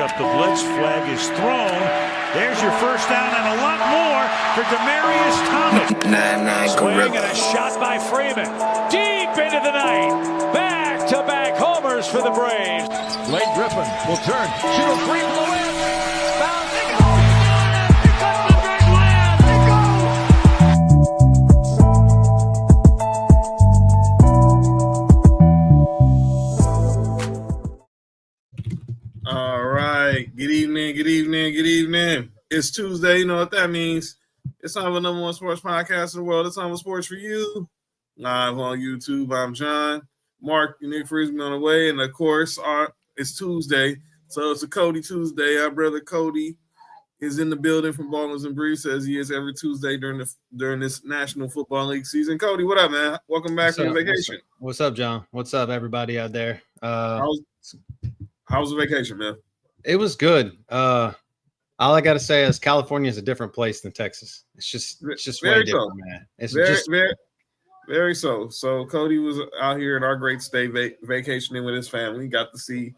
up the blitz. Flag is thrown. There's your first down and a lot more for Demaryius Thomas. Swing and a shot by Freeman. Deep into the night. Back-to-back homers for the Braves. Blake Griffin will turn. Shoot a free from the wind. Bounce. They go. They got the big land. They go. All right. Good evening. It's Tuesday. You know what that means. It's time for the number one sports podcast in the world. It's time for Sports4U. Live on YouTube. I'm John. Mark and Nick Frisbee on the way. And, of course, it's Tuesday. So it's a Cody Tuesday. Our brother Cody is in the building from Ballers and Breeze, as he is every Tuesday during this National Football League season. Cody, what up, man? Welcome back from your vacation. What's up, John? What's up, everybody out there? How was the vacation, man? It was good. All I got to say is California is a different place than Texas. It's just way different, man. It's very so. So Cody was out here in our great state vacationing with his family. Got to see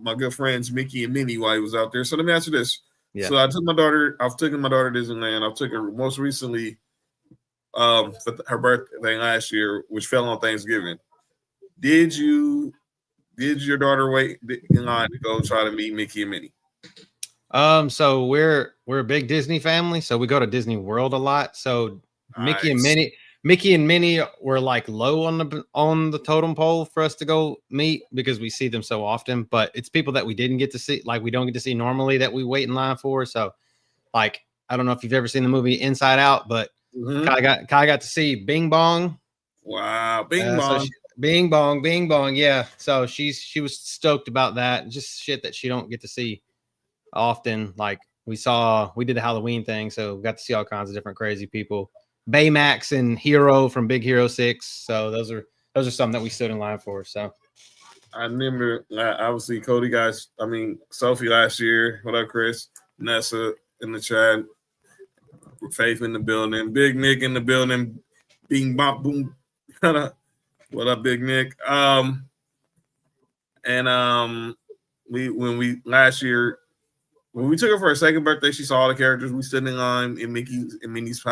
my good friends Mickey and Minnie while he was out there. So let me ask you this. Yeah. So I've taken my daughter to Disneyland. I've taken her most recently for her birthday last year, which fell on Thanksgiving. Did your daughter wait in line to go try to meet Mickey and Minnie? So we're a big Disney family, so we go to Disney World a lot. So nice. Mickey and Minnie were like low on the totem pole for us to go meet because we see them so often. But it's people that we didn't get to see, like we don't get to see normally, that we wait in line for. So, like, I don't know if you've ever seen the movie Inside Out, but Kai got to see Bing Bong. Wow, Bing Bong. So Bing Bong. Yeah. So she was stoked about that. Just shit that she don't get to see often. Like we did the Halloween thing, so we got to see all kinds of different crazy people. Baymax and Hero from Big Hero 6. So those are some that we stood in line for. So I remember obviously Cody guys. I mean Sophie last year. What up, Chris? Nessa in the chat. Faith in the building. Big Nick in the building. Bing bop boom. What up, Big Nick? We last year when we took her for her second birthday, she saw all the characters. We stood in line in Mickey's and Minnie's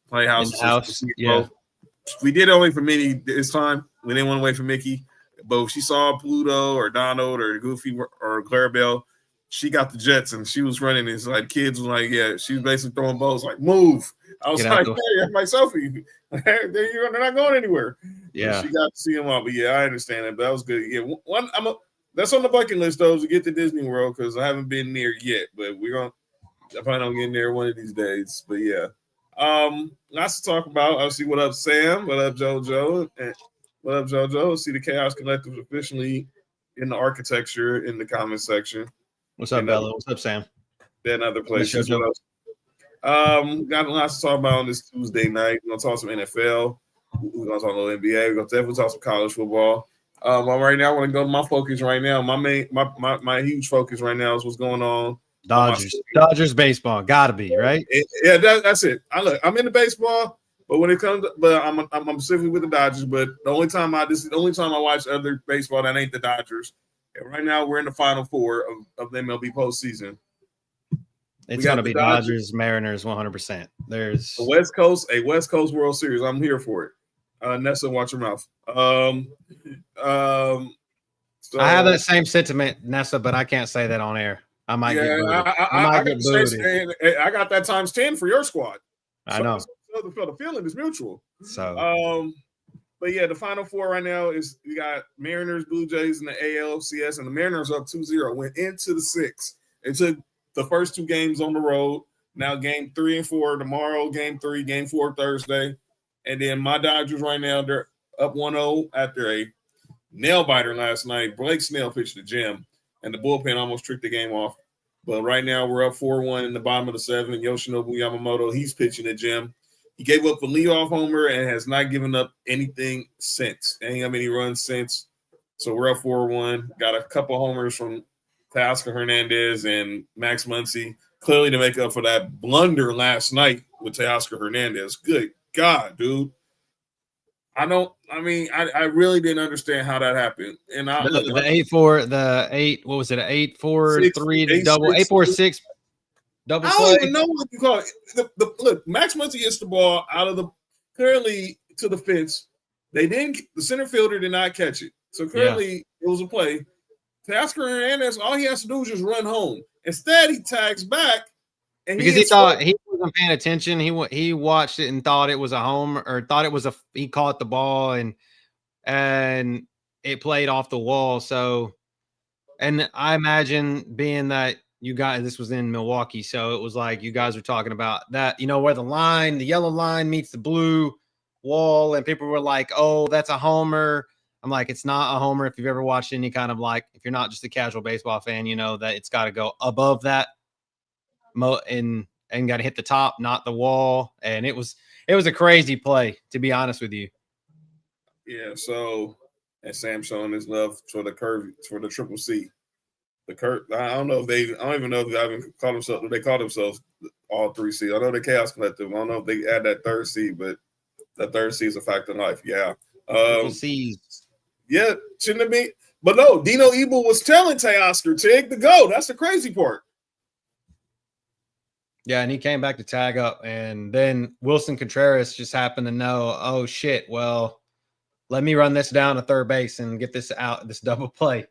playhouse. Yeah. We did it only for Minnie this time. We didn't want to wait for Mickey. But if she saw Pluto or Donald or Goofy or Clarabelle, she got the jets and she was running. It's like kids was like, yeah, she was basically throwing balls like, move. I was like, hey, my Sophie. They're not going anywhere. Yeah. She got to see them all. But yeah, I understand it. But that was good. Yeah, that's on the bucket list though, to get to Disney World because I haven't been there yet. But I plan on getting there one of these days. But yeah. Lots to talk about. I'll see what up, Sam. What up, JoJo? And what up, JoJo? See the Chaos Collective officially in the architecture in the comment section. What's up, Bella? What's up, Sam? Then other places. Got lots to talk about on this Tuesday night. We're gonna talk some NFL. We're gonna talk a little NBA. We're gonna definitely talk some college football. Right now, I want to go to my focus right now. My huge focus right now is what's going on. Dodgers baseball, gotta be right. Yeah, that's it. I'm into baseball, but when it comes, I'm specifically with the Dodgers. But this is the only time I watch other baseball that ain't the Dodgers. And right now, we're in the Final Four of the MLB postseason. It's gonna be Dodgers, Mariners, 100%. There's a West Coast World Series. I'm here for it. Nessa, watch your mouth. So I have that same sentiment, Nessa, but I can't say that on air. I might get booted. I got that times 10 for your squad. I know. So the feeling is mutual. So, but yeah, the Final Four right now is we got Mariners, Blue Jays, and the ALCS, and the Mariners up 2-0. Went into the 6th. It took the first 2 games on the road. Now game 3 and 4 tomorrow. Game 3, game 4 Thursday, and then my Dodgers right now they're up 1-0 after a nail biter last night. Blake Snell pitched the gem. And the bullpen almost tricked the game off. But right now we're up 4-1 in the bottom of the 7th. Yoshinobu Yamamoto, he's pitching at gem. He gave up a leadoff homer and has not given up anything since. Ain't got many runs since. So we're up 4-1. Got a couple homers from Teoscar Hernandez and Max Muncy, clearly to make up for that blunder last night with Teoscar Hernandez. Good God, dude. I really didn't understand how that happened. And the 8-4, what was it? 8-4-3 double 8-4-6 double I play. don't even know what you call it. Look, Max Muncy gets the ball out of the clearly to the fence. The center fielder did not catch it. So clearly it was a play. Teoscar Hernandez, all he has to do is just run home. Instead, he tags back. And because he thought he wasn't paying attention. He watched it and thought it was a home, or thought it was he caught the ball and it played off the wall. So, and I imagine being that you guys, this was in Milwaukee, so it was like you guys were talking about that, where the yellow line meets the blue wall, and people were like, "Oh, that's a homer." I'm like, it's not a homer. If you've ever watched any kind of if you're not just a casual baseball fan, you know that it's got to go above that and got to hit the top, not the wall. And it was a crazy play, to be honest with you. Yeah. So, and Sam showing his love for the curve, for the triple C. The curve. I don't even know if they call themselves all 3 C. I know the Chaos Collective. I don't know if they add that 3rd C, but that 3rd C is a fact of life. Yeah. Triple C's. Yeah, shouldn't it be? But no, Dino Ebel was telling Teoscar, Tig, to go. That's the crazy part. Yeah, and he came back to tag up, and then Wilson Contreras just happened to know, oh, shit, well, let me run this down to third base and get this out, this double play.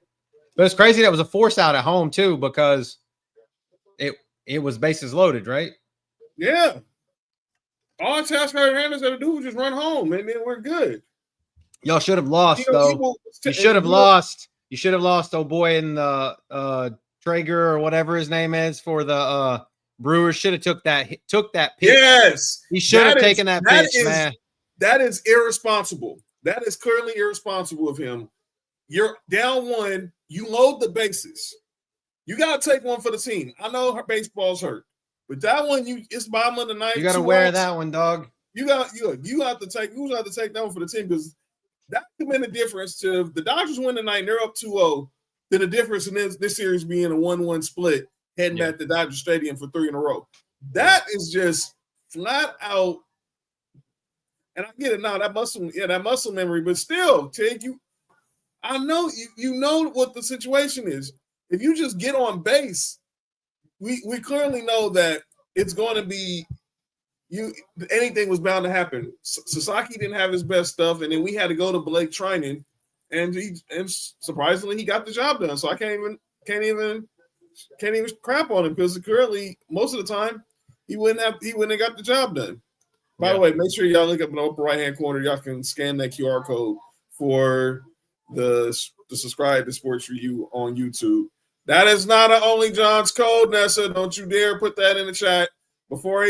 But it's crazy that was a force out at home, too, because it was bases loaded, right? Yeah. All Teoscar Hernandez had to do was just run home, and then we're good. Y'all should have lost, though. You should have lost. You should have lost, old boy, in the Traeger or whatever his name is for the Brewers. Should have took that pitch. Yes. He should have taken that pitch, man. That is irresponsible. That is clearly irresponsible of him. You're down 1. You load the bases. You got to take one for the team. I know baseball's hurt, but that one, it's bottom of the 9th. You got to wear that one, dog. You have to take that one for the team, because that could mean the difference to if the Dodgers win tonight, they're up 2-0. Then the difference in this series being a 1-1 split, heading back to Dodger Stadium for 3 in a row. That is just flat out. And I get it now, that muscle memory, but still, Tig, I know you know what the situation is. If you just get on base, we clearly know that it's going to be anything was bound to happen. Sasaki didn't have his best stuff, and then we had to go to Blake Trinan, and surprisingly he got the job done. So I can't even crap on him, because currently most of the time he wouldn't have got the job done. By the way, make sure y'all look up in the upper right hand corner. Y'all can scan that QR code for the subscribe to Sports4U on YouTube. That is not an Only John's code, Nessa. Don't you dare put that in the chat before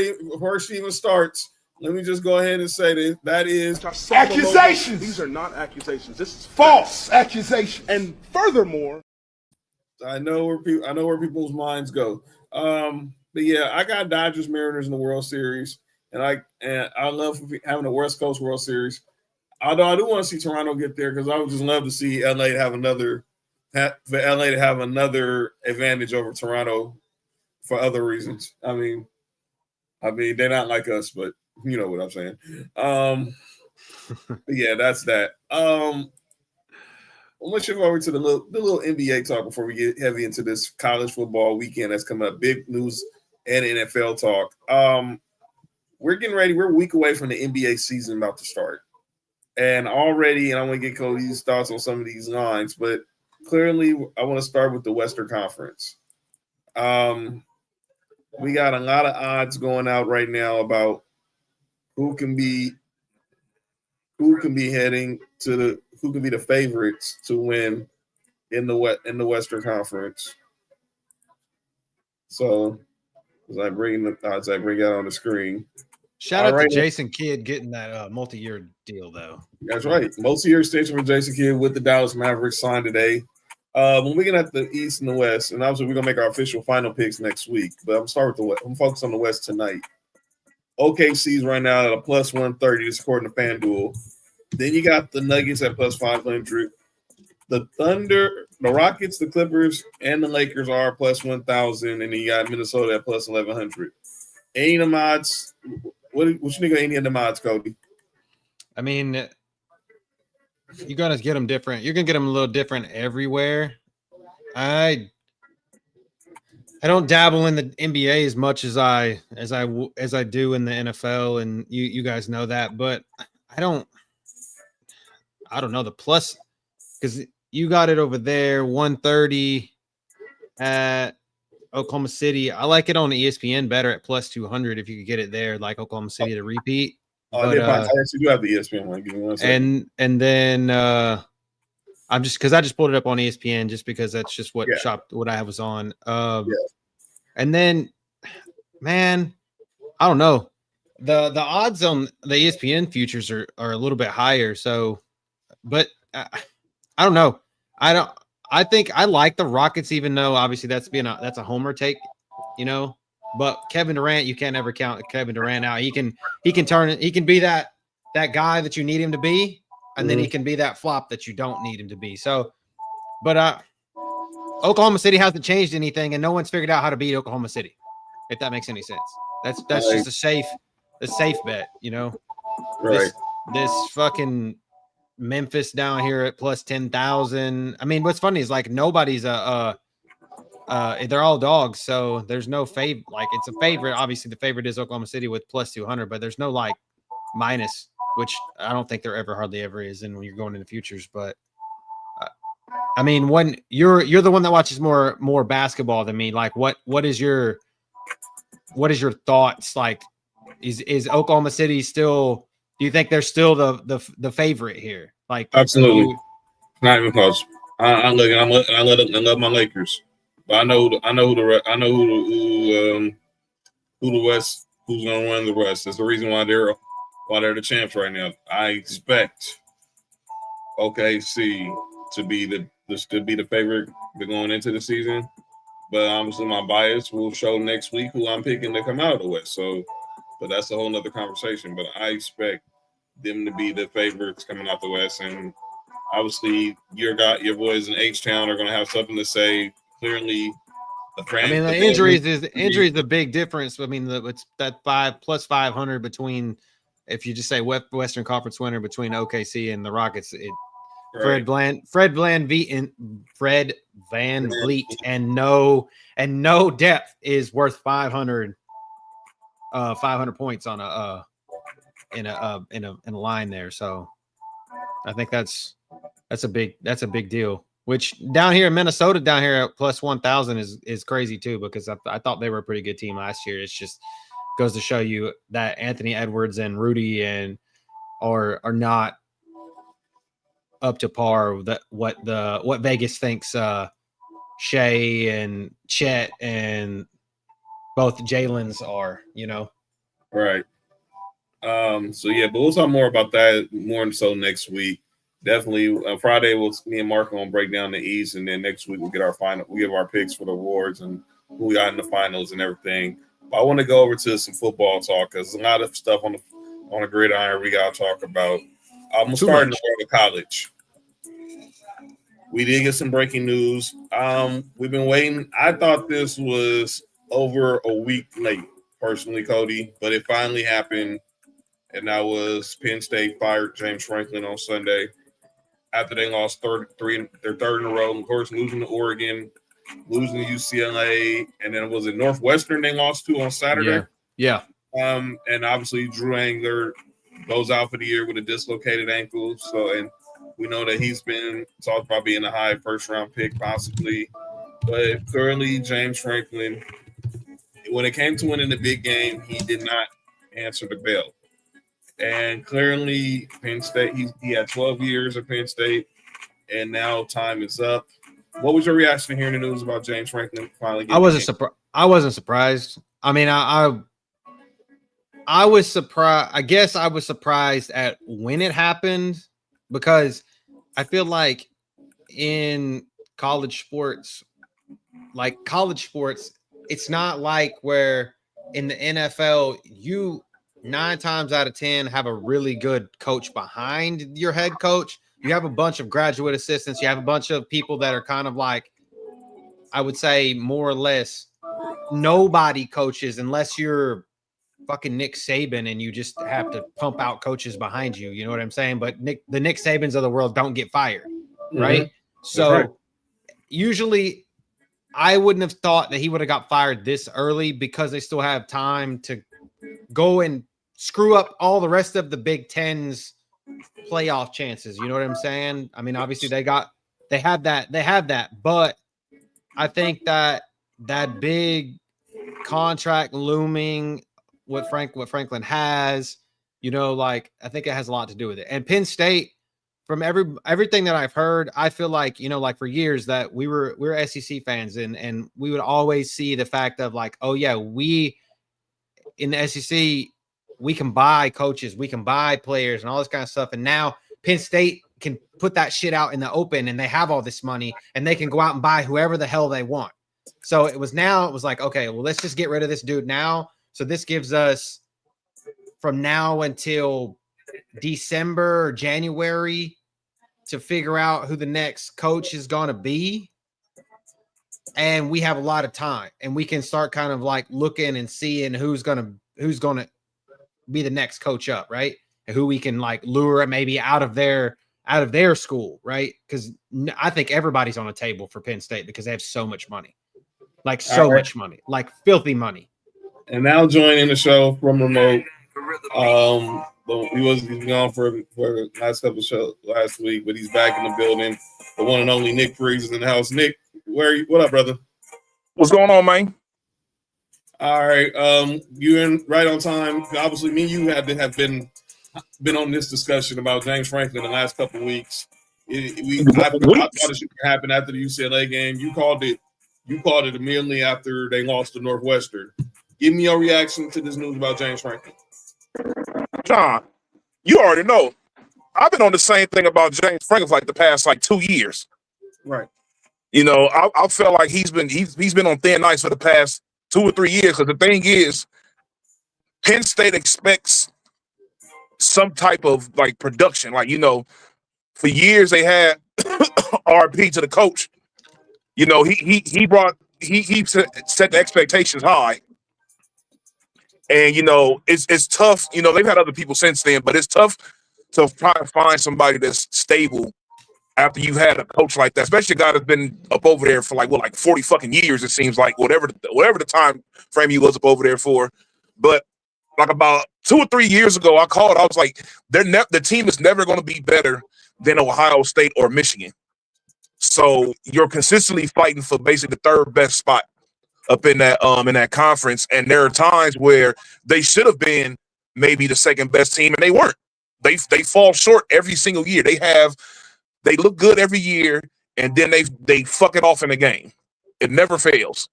she even starts. Let me just go ahead and say that is accusations. These are not accusations. This is false accusation. And furthermore, I know where people's minds go. But yeah, I got Dodgers Mariners in the World Series, and I love having the West Coast World Series. Although I do want to see Toronto get there, because I would just love to see LA have another advantage over Toronto for other reasons. I mean, they're not like us, but you know what I'm saying. But yeah, that's that. Let's shift over to the little NBA talk before we get heavy into this college football weekend that's coming up. Big news and NFL talk. We're getting ready. We're a week away from the NBA season about to start. And already, and I want to get Cody's thoughts on some of these lines, but clearly I want to start with the Western Conference. We got a lot of odds going out right now about who can be heading to who can be the favorites to win in the Western Conference. So as I bring it out on the screen. Shout out to Jason Kidd getting that multi-year deal, though. That's right. Multi-year extension for Jason Kidd with the Dallas Mavericks signed today. When we get at the East and the West, and obviously we're going to make our official final picks next week, but I'm starting with the West. I'm focused on the West tonight. OKC's right now at a plus 130, just according to FanDuel. Then you got the Nuggets at plus 500. The Thunder, the Rockets, the Clippers, and the Lakers are plus 1,000, and then you got Minnesota at plus 1,100. Any of the odds? What you think of any of the odds, Cody? I mean, You're gonna get them different. You're gonna get them a little different everywhere. I don't dabble in the NBA as much as I do in the NFL, and you guys know that. But I don't know the plus, because you got it over there 130 at Oklahoma City. I like it on ESPN better at plus 200 if you could get it there, like Oklahoma City to repeat. I actually do have the ESPN one. Give me 1 second. And then I just pulled it up on ESPN just because that's just what I was on. And then, man, I don't know. The odds on the ESPN futures are a little bit higher. So, but I don't know. I think I like the Rockets, even though obviously that's a homer take, But Kevin Durant, you can't ever count Kevin Durant out. He can turn it. He can be that guy that you need him to be, and then he can be that flop that you don't need him to be. So, but Oklahoma City hasn't changed anything, and no one's figured out how to beat Oklahoma City, if that makes any sense. That's just a safe bet, Right. This fucking Memphis down here at plus 10,000. I mean, what's funny is like nobody's they're all dogs, so there's no favorite. Like it's a favorite. Obviously, the favorite is Oklahoma City with plus 200, but there's no like minus, which I don't think there hardly ever is in when you're going into futures. But I mean, when you're the one that watches more basketball than me, like what is your thoughts? Like, is Oklahoma City still? Do you think they're still the favorite here? Like, absolutely, not even close. I love my Lakers, but I know who the West, who's gonna win the West. That's the reason why they're the champs right now. I expect OKC to be the favorite going into the season, but obviously my bias will show next week who I'm picking to come out of the West. So, but that's a whole nother conversation. But I expect them to be the favorites coming out the West, and obviously your boys in H-Town are going to have something to say. Clearly, the injuries is the big difference. I mean, it's that plus 500 between, if you just say Western Conference winner between OKC and the Rockets. Fred Van Vliet and no depth is worth 500 points on a line there. So I think that's a big deal. Which down here in Minnesota, down here at plus 1,000 is crazy too, because I thought they were a pretty good team last year. It's just goes to show you that Anthony Edwards and Rudy are not up to par with what Vegas thinks Shea and Chet and both Jalen's are, Right. So yeah, but we'll talk more about that more so next week. Definitely Friday, me and Mark will break down the East, and then next week we'll get our final. We give our picks for the awards and who we got in the finals and everything. But I want to go over to some football talk because there's a lot of stuff on the gridiron we got to talk about. I'm starting to go to college. We did get some breaking news. We've been waiting. I thought this was over a week late, personally, Cody, but it finally happened, and that was Penn State fired James Franklin on Sunday after they lost their third in a row. Of course, losing to Oregon, losing to UCLA, and then was it Northwestern they lost to on Saturday? Yeah. And obviously Drew Angler goes out for the year with a dislocated ankle. So, and we know that he's been talked about being a high first-round pick possibly. But currently, James Franklin, when it came to winning the big game, he did not answer the bell. And clearly, Penn State, he had 12 years at Penn State, and now time is up. What was your reaction to hearing the news about James Franklin finally getting I wasn't surprised. I mean, I was surprised. I guess I was surprised at when it happened, because I feel like in college sports, it's not like where in the NFL, you 9 times out of 10 have a really good coach behind your head coach. You have a bunch of graduate assistants. You have a bunch of people that are kind of like, I would say more or less nobody coaches unless you're fucking Nick Saban and you just have to pump out coaches behind you. You know what I'm saying? But the Nick Sabans of the world don't get fired, right? Mm-hmm. So usually I wouldn't have thought that he would have got fired this early because they still have time to go and screw up all the rest of the Big Ten's playoff chances. You know what I'm saying? I mean, obviously they have that, but I think that big contract looming, what Franklin has, you know, like I think it has a lot to do with it. And Penn State, from everything that I've heard, I feel like, you know, like for years that we're SEC fans and we would always see the fact of like, oh yeah, we in the SEC, we can buy coaches, we can buy players and all this kind of stuff. And now Penn State can put that shit out in the open and they have all this money and they can go out and buy whoever the hell they want. So it was like, okay, well, let's just get rid of this dude now. So this gives us from now until December or January to figure out who the next coach is going to be. And we have a lot of time and we can start kind of like looking and seeing who's going to be the next coach up, right? And who we can like lure maybe out of their school, right? Because I think everybody's on the table for Penn State because they have so much money, like so much money, like filthy money. And now joining the show from remote. He was gone for the last couple of shows last week, but he's back in the building. The one and only Nick Freeze is in the house. Nick, where are you? What up, brother? What's going on, man? All right, you're in right on time. Obviously, me and you have been on this discussion about James Franklin the last couple of weeks. I thought it should happen after the UCLA game. You called it immediately after they lost to Northwestern. Give me your reaction to this news about James Franklin. John, you already know. I've been on the same thing about James Franklin for like the past 2 years. Right. You know, I feel like he's been on thin ice for the past 2 or 3 years because the thing is, Penn State expects some type of like production. Like, you know, for years they had RP to the coach. You know, he set the expectations high. And, you know, it's tough. You know, they've had other people since then, but it's tough to try and find somebody that's stable after you've had a coach like that, especially a guy that's been up over there for like 40 fucking years, it seems like, whatever the time frame he was up over there for. But like about 2 or 3 years ago, I called. I was like, the team is never going to be better than Ohio State or Michigan. So you're consistently fighting for basically the third best spot up in that conference. And there are times where they should have been maybe the second best team, and they weren't. They fall short every single year. They look good every year, and then they fuck it off in the game. It never fails.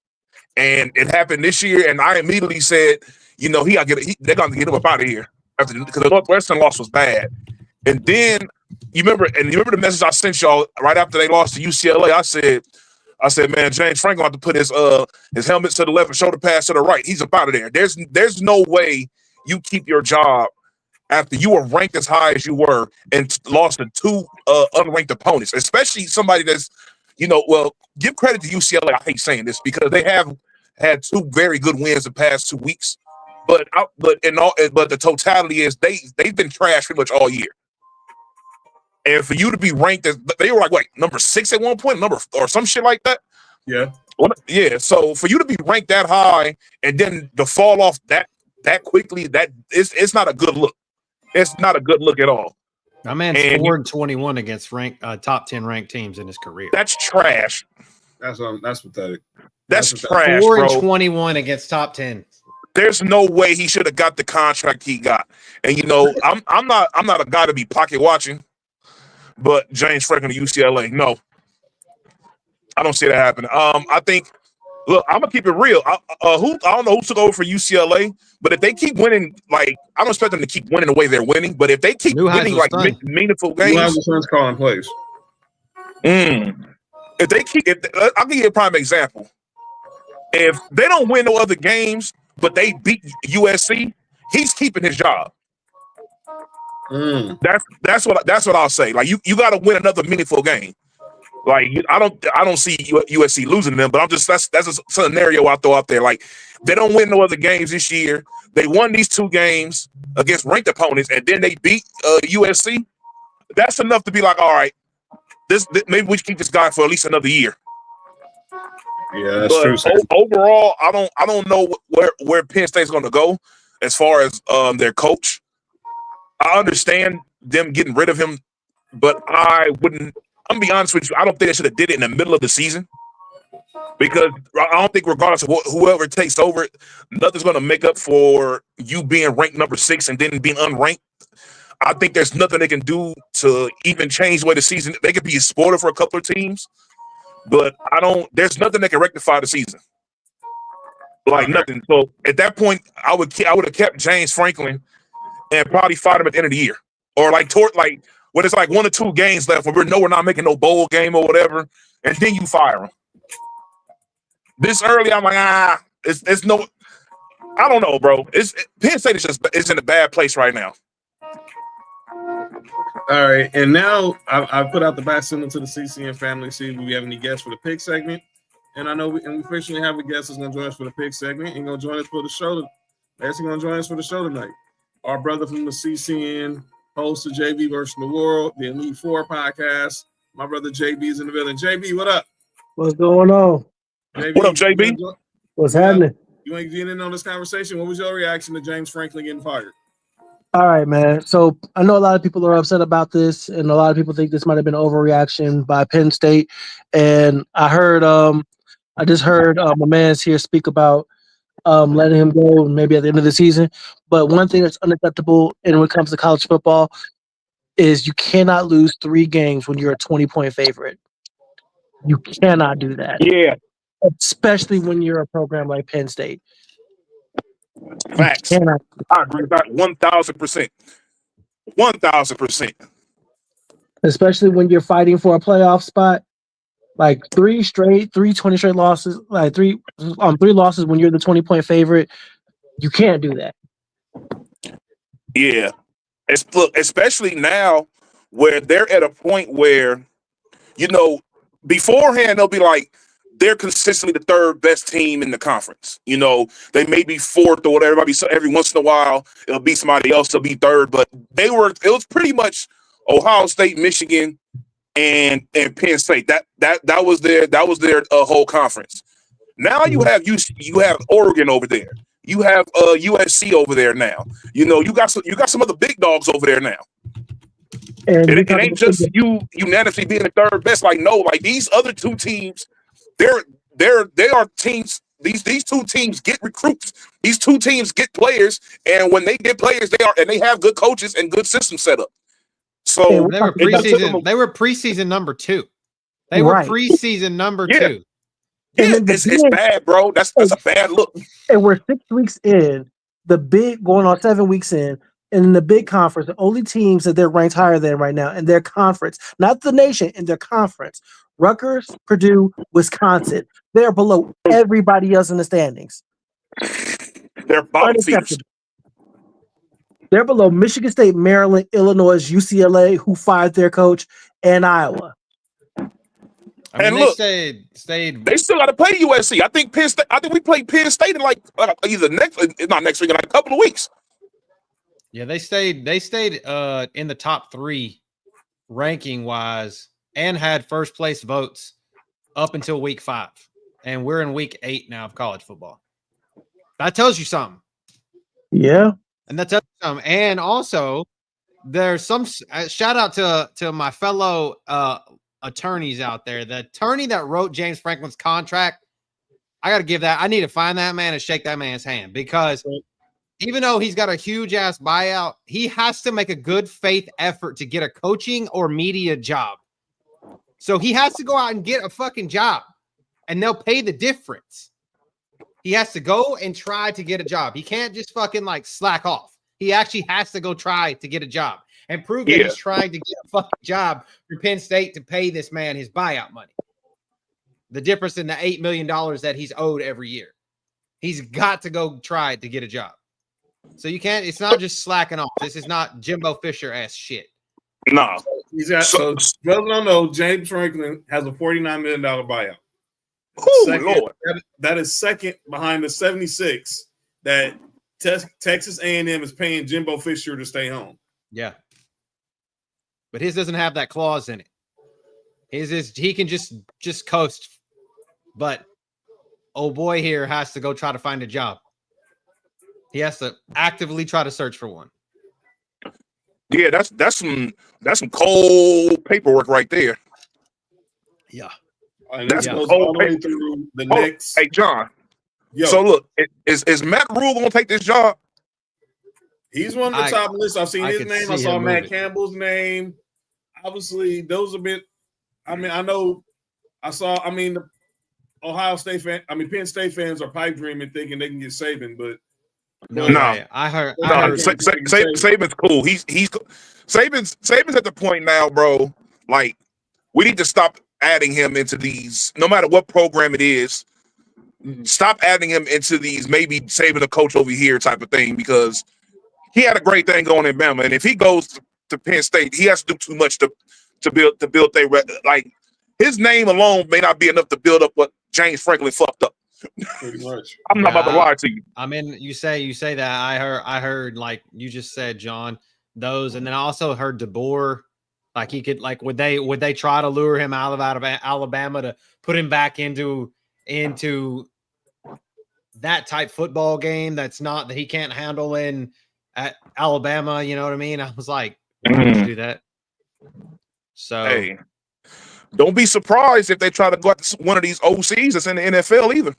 And it happened this year, and I immediately said, you know, they're going to get him up out of here because the Northwestern loss was bad. And then you remember the message I sent y'all right after they lost to UCLA. I said, man, James Franklin have to put his helmet to the left and shoulder pass to the right. He's up out of there. There's no way you keep your job after you were ranked as high as you were and lost to 2 unranked opponents, especially somebody that's, you know, well, give credit to UCLA. I hate saying this because they have had 2 very good wins the past 2 weeks, but the totality is they've been trash pretty much all year. And for you to be ranked as, they were like, number 6 at one point, or some shit like that. Yeah. Yeah. So for you to be ranked that high and then to fall off that quickly, it's not a good look. It's not a good look at all. My man's 4-21 against top 10 ranked teams in his career. That's trash. That's pathetic. That's trash, 4-21 against top 10. There's no way he should have got the contract he got. And you know, I'm not a guy to be pocket watching, but James Franklin to UCLA, no, I don't see that happening. I think. Look, I'm gonna keep it real. I don't know who took over for UCLA, but if they keep winning, like I don't expect them to keep winning the way they're winning. But if they keep winning like meaningful games, Newhouse's calling plays. I'll give you a prime example. If they don't win no other games, but they beat USC, he's keeping his job. That's what I'll say. Like you got to win another meaningful game. Like I don't see USC losing them, but that's a scenario I throw out there. Like they don't win no other games this year. They won these 2 games against ranked opponents, and then they beat USC. That's enough to be like, all right, this maybe we should keep this guy for at least another year. Yeah, that's true. Overall, I don't know where Penn State's going to go as far as their coach. I understand them getting rid of him, but I wouldn't. I'm gonna be honest with you. I don't think they should have did it in the middle of the season because I don't think, regardless of whoever takes over, nothing's going to make up for you being ranked number 6 and then being unranked. I think there's nothing they can do to even change the way the season. They could be a spoiler for a couple of teams, but there's nothing that can rectify the season. Like nothing. So at that point, I would have kept James Franklin and probably fired him at the end of the year, or when it's like 1 or 2 games left where we're not making no bowl game or whatever, and then you fire him. This early, I'm like, it's no. I don't know, bro. Penn State is in a bad place right now. All right, and now I put out the bat signal to the CCN family to see if we have any guests for the pick segment. And I know we officially have a guest that's going to join us for the pick segment and going to join us for the show. He's going to join us for the show tonight. Our brother from the CCN, host of JB versus the World, the Elite Four podcast. My brother JB is in the building. JB, what up? What's going on? JB, what up, JB? What's happening? You ain't getting in on this conversation. What was your reaction to James Franklin getting fired? All right, man. So I know a lot of people are upset about this, and a lot of people think this might have been an overreaction by Penn State. And I just heard my man's here speak about letting him go maybe at the end of the season. But one thing that's unacceptable when it comes to college football is you cannot lose 3 games when you're a 20-point favorite. You cannot do that. Yeah. Especially when you're a program like Penn State. Facts. I agree with that 1,000%. 1,000%. Especially when you're fighting for a playoff spot. Like 3 20 straight losses, like 3 losses when you're the 20-point favorite. You can't do that. Yeah. Look, especially now where they're at a point where, beforehand they'll be like, they're consistently the 3rd best team in the conference. They may be 4th or whatever. Every once in a while, it'll be somebody else. They'll be 3rd, but it was pretty much Ohio State, Michigan, and Penn State. That was their whole conference. Now you have Oregon over there. You have USC over there now. You got some other big dogs over there now. And it ain't just you unanimously being the 3rd best. Like no, like these other 2 teams. They are teams. These 2 teams get recruits. These 2 teams get players, and when they get players, they have good coaches and good system set up. So they were preseason. They were preseason number 2. They were preseason number 2. Yeah, it's bad, bro. That's a bad look. And we're 6 weeks in, going on 7 weeks in the big conference. The only teams that they're ranked higher than right now in their conference, not the nation, in their conference. Rutgers, Purdue, Wisconsin. They're below everybody else in the standings. They're bottom feeders. They're below Michigan State, Maryland, Illinois, UCLA, who fired their coach, and Iowa. They stayed. They still got to play USC. I think Penn State. I think we play Penn State in either not next week, in a couple of weeks. Yeah, they stayed. They stayed in the top 3 ranking wise. And had first place votes up until week 5. And we're in week 8 now of college football. That tells you something. Yeah. And that tells you something. And also, there's some shout out to my fellow attorneys out there. The attorney that wrote James Franklin's contract, I need to find that man and shake that man's hand, because even though he's got a huge ass buyout, he has to make a good faith effort to get a coaching or media job. So he has to go out and get a fucking job, and they'll pay the difference. He has to go and try to get a job. He can't just fucking slack off. He actually has to go try to get a job and prove that he's trying to get a fucking job for Penn State to pay this man his buyout money. The difference in the $8 million that he's owed every year. He's got to go try to get a job. So it's not just slacking off. This is not Jimbo Fisher-ass shit. No. He's got so don't know. James Franklin has a $49 million buyout. Lord. That is second behind the 76 that Texas A&M is paying Jimbo Fisher to stay home. Yeah, but his doesn't have that clause in it. His is he can just coast, but old boy here has to go try to find a job. He has to actively try to search for one. Yeah, that's some cold paperwork right there. Yeah. And that goes all the way through the next. Hey, John. Yo. So look, is Matt Rule gonna take this job? He's one of the top lists. I've seen his name. I saw Matt Campbell's name. Obviously, those a bit. I mean, the Ohio State fan. I mean, Penn State fans are pipe dreaming, thinking they can get Saban, but no. I heard Saban's cool. He's Saban's at the point now, bro. Like, we need to stop adding him into these, no matter what program it is. Stop adding him into these maybe Saban a coach over here type of thing, because he had a great thing going in Bama, and if he goes to Penn State, he has to do too much to build their like. His name alone may not be enough to build up what James Franklin fucked up. Pretty much. I'm not about to lie to you. I mean, you say that. I heard like you just said, John, those, and then I also heard DeBoer. Like he could, like, would they try to lure him out of Alabama to put him back into that type football game that he can't handle at Alabama? You know what I mean? I was like, why would you do that? So hey, don't be surprised if they try to go at one of these OCs that's in the NFL either.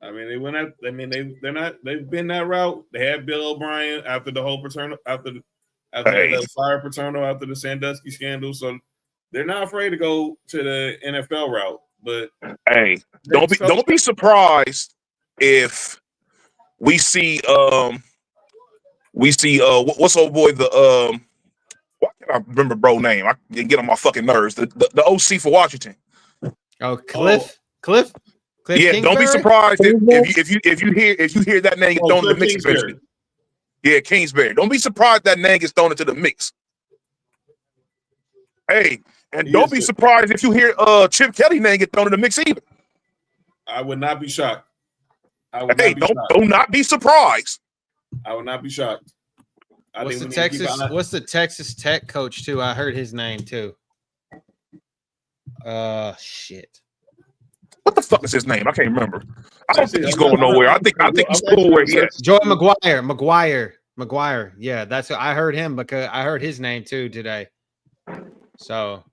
I mean, they went out. I mean, they've been that route. They had Bill O'Brien after the whole Paterno, after the fire Paterno, after the Sandusky scandal. So they're not afraid to go to the NFL route. But hey, don't be surprised if we see what's old boy why can't I remember bro name? I can get on my fucking nerves. The OC for Washington. Oh, Cliff. Yeah, don't be surprised if you hear that name get thrown in the mix. Especially. Yeah, Kingsbury. Don't be surprised that name gets thrown into the mix. Hey, and don't be surprised if you hear Chip Kelly name get thrown in the mix either. I would not be shocked. Do not be surprised. I would not be shocked. What's the Texas Tech coach too? I heard his name too. Shit. What the fuck is his name? I can't remember. I don't think he's going nowhere. I think he's cool where he is. Joey McGuire. Yeah, that's what I heard him, because I heard his name too today. So,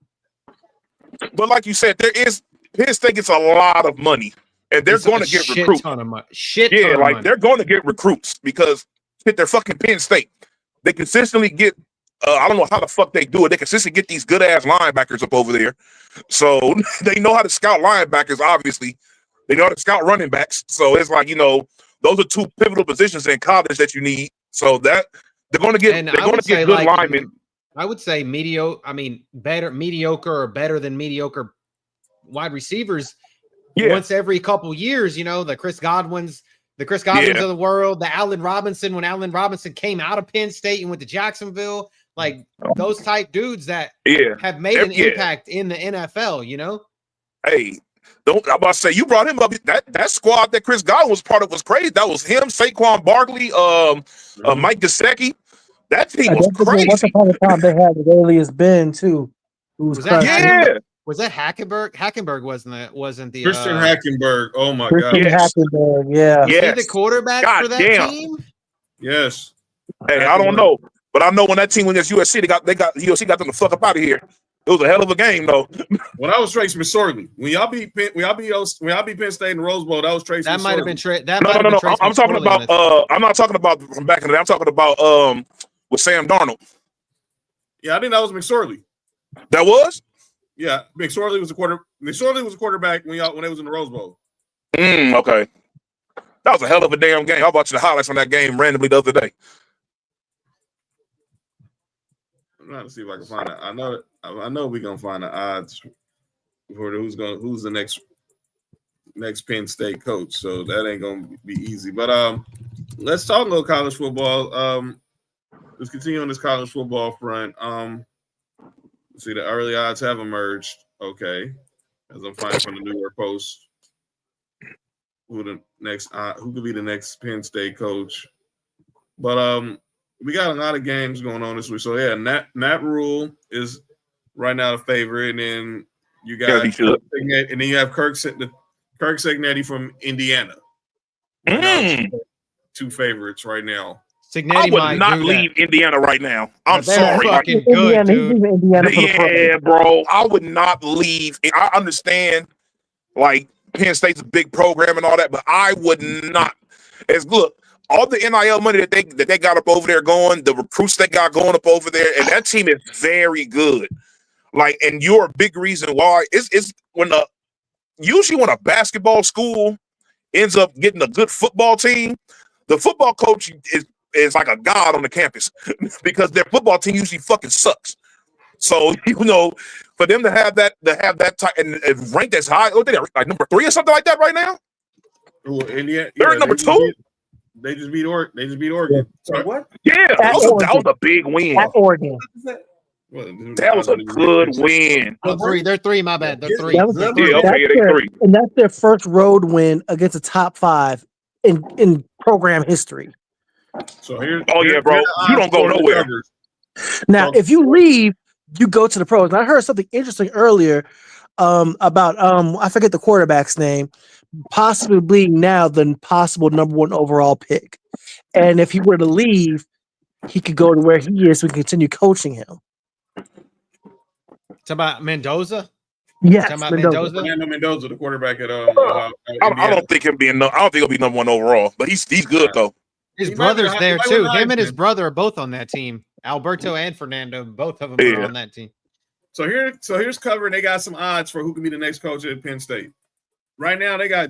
but like you said, Penn State gets a lot of money, and they're going to get recruits. Ton of money. They're going to get recruits because they're fucking Penn State. They consistently get. I don't know how the fuck they do it. They consistently get these good ass linebackers up over there, so they know how to scout linebackers. Obviously, they know how to scout running backs. So it's like, those are two pivotal positions in college that you need. So that they're going to get good linemen. I would say mediocre or better than mediocre wide receivers. Yeah. Once every couple years, the Chris Godwins of the world, the Allen Robinson, when Allen Robinson came out of Penn State and went to Jacksonville, like those type dudes that have made an impact in the NFL, Hey, I'm about to say, you brought him up. That squad that Chris Godwin was part of was crazy. That was him, Saquon Barkley, Mike Gesicki. That team was crazy. Once upon a time, they had the earliest Ben too. Was that Hackenberg? Hackenberg wasn't the Christian Hackenberg. Oh my God. Hackenberg, yeah. Was he the quarterback for that team? Yes. Hey, I don't know, but I know when that team went against USC, USC got them the fuck up out of here. It was a hell of a game, though. Well, that was Trace McSorley. When y'all beat Penn State in the Rose Bowl, that was Trace. That might have been Trace. No. I'm talking about. I'm not talking about from back in the day. I'm talking about with Sam Darnold. Yeah, I think that was McSorley. That was. Yeah, McSorley was a quarterback when it was in the Rose Bowl. Okay. That was a hell of a damn game. I watched the highlights from that game randomly the other day. I'm trying to see if I can find it. I know we're gonna find the odds for who's the next Penn State coach. So that ain't gonna be easy. But let's talk a little college football. Let's continue on this college football front. See, the early odds have emerged. Okay, as I'm finding from the New York Post, who could be the next Penn State coach? But we got a lot of games going on this week. So yeah, Matt Rule is right now the favorite, and then you got he should. and then you have Kirk Cignetti from Indiana. Two favorites right now. I would not leave Indiana right now. I'm sorry. Fucking good, dude. Yeah, bro. I would not leave. I understand, like, Penn State's a big program and all that, but I would not. Look, all the NIL money that they got up over there going, the recruits they got going up over there, and that team is very good. Like, and you're a big reason why. It's usually when a basketball school ends up getting a good football team, the football coach is like a god on the campus because their football team usually fucking sucks. So, for them to have that type and ranked as high, they're like number 3 or something like that right now. Well, Indiana, they're number 2. They just beat Oregon. Sorry, what? Yeah, that was a big win. At Oregon. That was a good win. They're 3. My bad. They're 3. They're 3. And that's their first road win against a top 5 in program history. So bro, you don't go nowhere. Now, if you leave, you go to the pros. And I heard something interesting earlier about I forget the quarterback's name, possibly being now the possible number 1 overall pick. And if he were to leave, he could go to where he is. So we can continue coaching him. Talk about Mendoza. Yes, Mendoza. Mendoza, the quarterback at I don't think he'll be number 1 overall, but he's good though. His brother's there too. Him and his brother are both on that team. Alberto and Fernando, both of them are on that team. So here's covering. They got some odds for who can be the next coach at Penn State. Right now, they got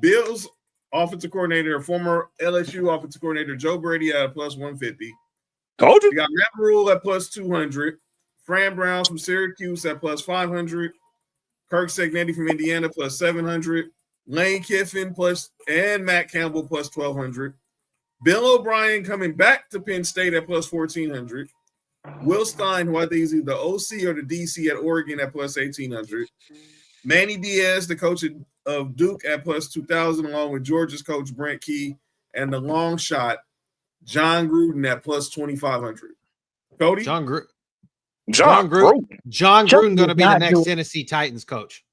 Bills offensive coordinator, former LSU offensive coordinator Joe Brady at plus 150. Told you. You got Matt Rule at plus 200. Fran Brown from Syracuse at plus 500. Kirk Cignetti from Indiana plus 700. Lane Kiffin and Matt Campbell plus 1,200. Bill O'Brien coming back to Penn State at plus 1,400. Will Stein, who I think is either the OC or the DC at Oregon at plus 1,800. Manny Diaz, the coach of Duke at plus 2,000, along with Georgia's coach Brent Key, and the long shot John Gruden at plus 2,500. Cody? John Gruden going to be the next Tennessee Titans coach.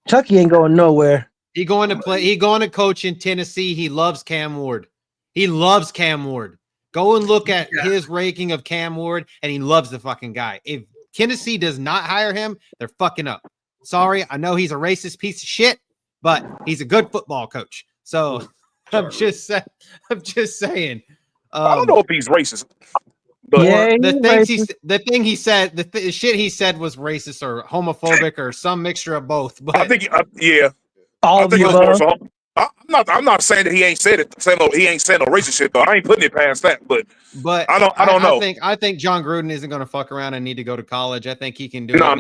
Chucky ain't going nowhere. He going to coach in Tennessee. He loves Cam Ward. Go and look at his ranking of Cam Ward, and he loves the fucking guy. If Tennessee does not hire him, they're fucking up. Sorry, I know he's a racist piece of shit, but he's a good football coach. So I'm just saying. I don't know if he's racist. But the shit he said was racist or homophobic or some mixture of both. But I think, I'm not saying that he ain't said it. He ain't saying no racist shit though. I ain't putting it past that. But I don't know. I think John Gruden isn't going to fuck around and need to go to college. I think he can do it. No.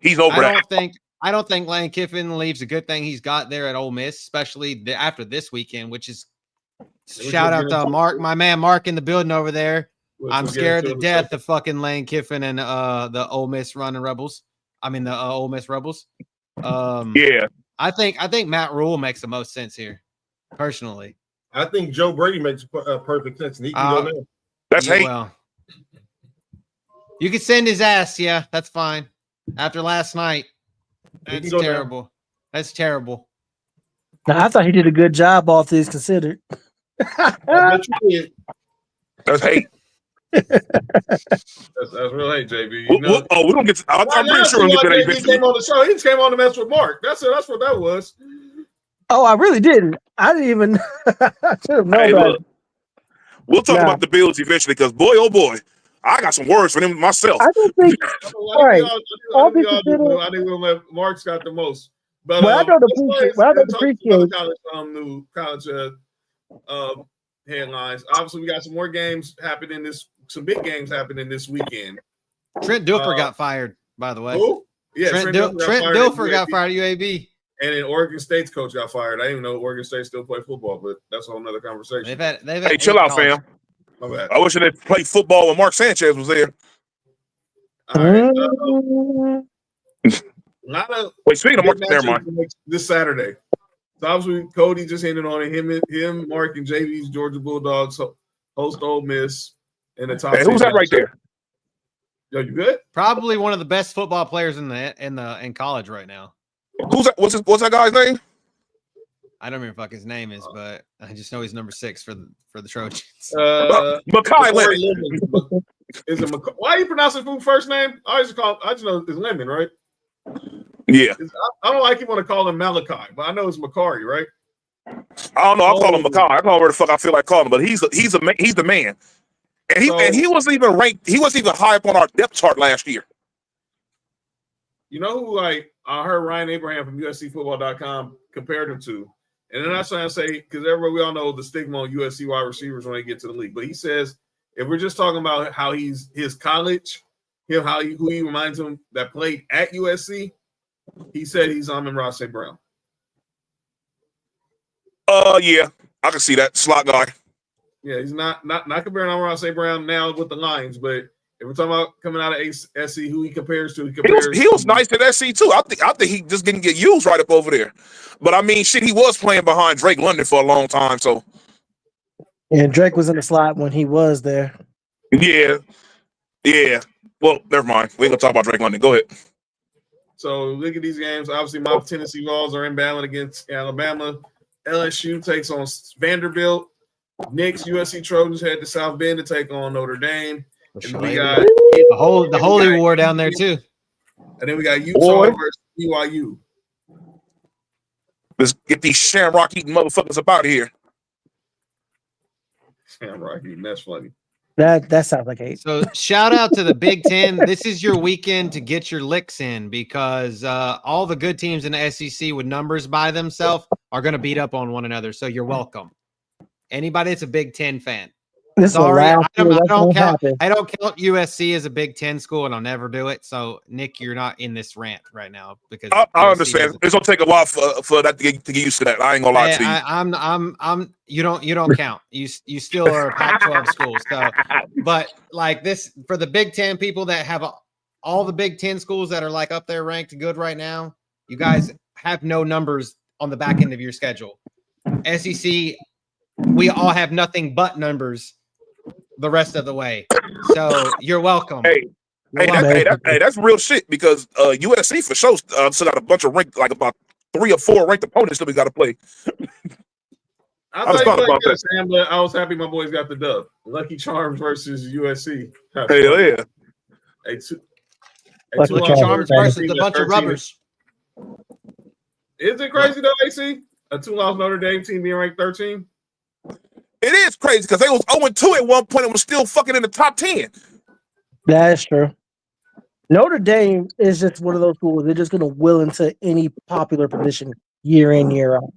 He's over that. I don't think Lane Kiffin leaves. A good thing he's got there at Ole Miss, especially after this weekend, which is shout out to Mark, my man Mark in the building over there. I'm scared to death of fucking Lane Kiffin and the Ole Miss running Rebels. The Ole Miss Rebels. Yeah. I think Matt Rule makes the most sense here, personally. I think Joe Brady makes perfect sense, and he can go there. That's hate. Well, you could send his ass. Yeah, that's fine. After last night, that's terrible. That's terrible. Now, I thought he did a good job, all things considered. That's hate. That's real hate, JB. We're gonna get. I'm pretty sure we're gonna get to that. He came on the show. He just came on to mess with Mark. That's what that was. Oh, I really didn't. I didn't even. I should have known about it. We'll talk about the Bills eventually, because boy, oh boy, I got some words for them myself. I don't think. All right. I think we'll let Mark's got the most. But I don't appreciate. College headlines. Obviously, we got some more games happening some big games happening this weekend. Trent Dilfer got fired, by the way. Who? Yeah, Trent Dilfer got fired at UAB. And then Oregon State's coach got fired. I didn't even know Oregon State still play football, but that's a whole nother conversation. Hey, chill out, fam. My bad. I wish they played football when Mark Sanchez was there. All right. Not a Wait, speaking of Mark, never mind. This Saturday. So obviously, Cody just ended on it. Him, Mark, and JV's Georgia Bulldogs host Ole Miss in the top. Hey, who's that right there? Yo, you good? Probably one of the best football players in college right now. Who's that? What's that guy's name? I don't remember what his name is, but I just know he's number 6 for the Trojans. Makai Lemon. Is it why are you pronouncing his first name? I just know it's Lemon, right? Yeah. I don't like you want to call him Malachi, but I know it's Makari, right? I don't know. I'll call him Makai. I call him where the fuck I feel like calling him, but he's the man. And he wasn't even ranked. He wasn't even high up on our depth chart last year. You know who I heard Ryan Abraham from USCFootball.com compared him to, and then I'm trying to say because we all know the stigma on USC wide receivers when they get to the league, but he says if we're just talking about how he's his college, who he reminds him that played at USC, he said he's Amon-Ra St. Brown. Yeah, I can see that slot guy. Yeah, he's not comparing Amon-Ra St. Brown now with the Lions, but if we're talking about coming out of SC, who he compares to, he was nice at SC too. I think he just didn't get used right up over there. But I mean, shit, he was playing behind Drake London for a long time. So and Drake was in the slot when he was there. Yeah. Well, never mind. We ain't gonna talk about Drake London. Go ahead. So look at these games. Obviously, my Tennessee Vols are in battle against Alabama. LSU takes on Vanderbilt. Knicks, USC Trojans head to South Bend to take on Notre Dame. And we got the Holy War down there too. And then we got Utah versus BYU. Let's get these shamrock eating motherfuckers up out of here. Shamrock eating, that's funny. That sounds like hate. So shout out to the Big Ten. This is your weekend to get your licks in because all the good teams in the SEC with numbers by themselves are going to beat up on one another. So you're welcome. Anybody that's a Big Ten fan. Sorry, I don't count USC as a Big Ten school, and I'll never do it. So, Nick, you're not in this rant right now because I understand. It's gonna take a while for that to get used to that. I ain't gonna lie to you. You don't count. You still are a Pac-12 school. So, but like this for the Big Ten people that have all the Big Ten schools that are like up there ranked good right now, you guys have no numbers on the back end of your schedule. SEC, we all have nothing but numbers the rest of the way. So you're welcome. That's real shit because USC for sure still got a bunch of ranked, like about 3 or 4 ranked opponents that we got to play. I just thought about that, Sam, but I was happy my boys got the dub. Lucky Charms versus USC. Hell yeah. Lucky Charms versus a bunch of rubbers. Is it crazy though, AC? A 2-loss Notre Dame team being ranked 13? It is crazy because they was 0-2 at one point and was still fucking in the top 10. That's true. Notre Dame is just one of those schools. They're just going to will into any popular position year in, year out.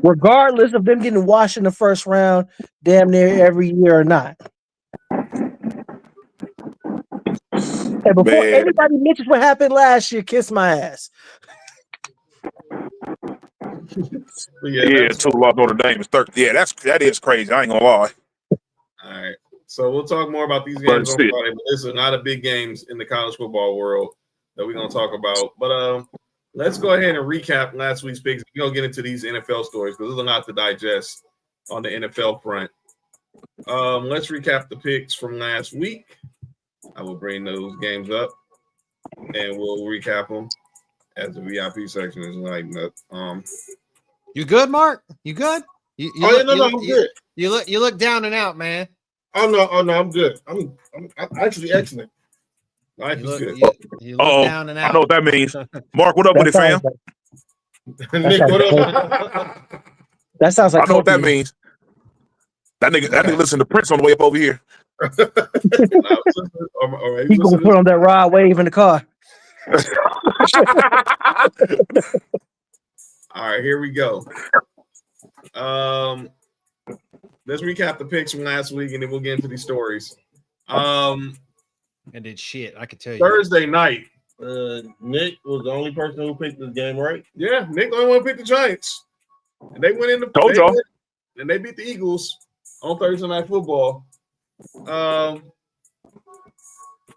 Regardless of them getting washed in the first round damn near every year or not. And before anybody mentions what happened last year, kiss my ass. Yeah, 2-loss Notre Dame is 13. Yeah, that is crazy. I ain't gonna lie. All right, so we'll talk more about these games on Friday. But this is not a big games in the college football world that we're gonna talk about. But let's go ahead and recap last week's picks. We're gonna get into these NFL stories because there's a lot to digest on the NFL front. Let's recap the picks from last week. I will bring those games up and we'll recap them as the VIP section is lighting up. You good, Mark? You good? I'm good. You look down and out, man. Oh no, I'm good. I'm actually excellent. You look down and out. I know what that means. Mark, what up with it, fam? Nick, what up? That sounds like I know what that means. That nigga listen to Prince on the way up over here. He's gonna put on that rod wave in the car. All right, here we go. Let's recap the picks from last week, and then we'll get into these stories. And did shit, I could tell you. Thursday night. Nick was the only person who picked this game, right? Yeah, Nick the only one who picked the Giants. And they went in the Told y'all. And they beat the Eagles on Thursday Night Football.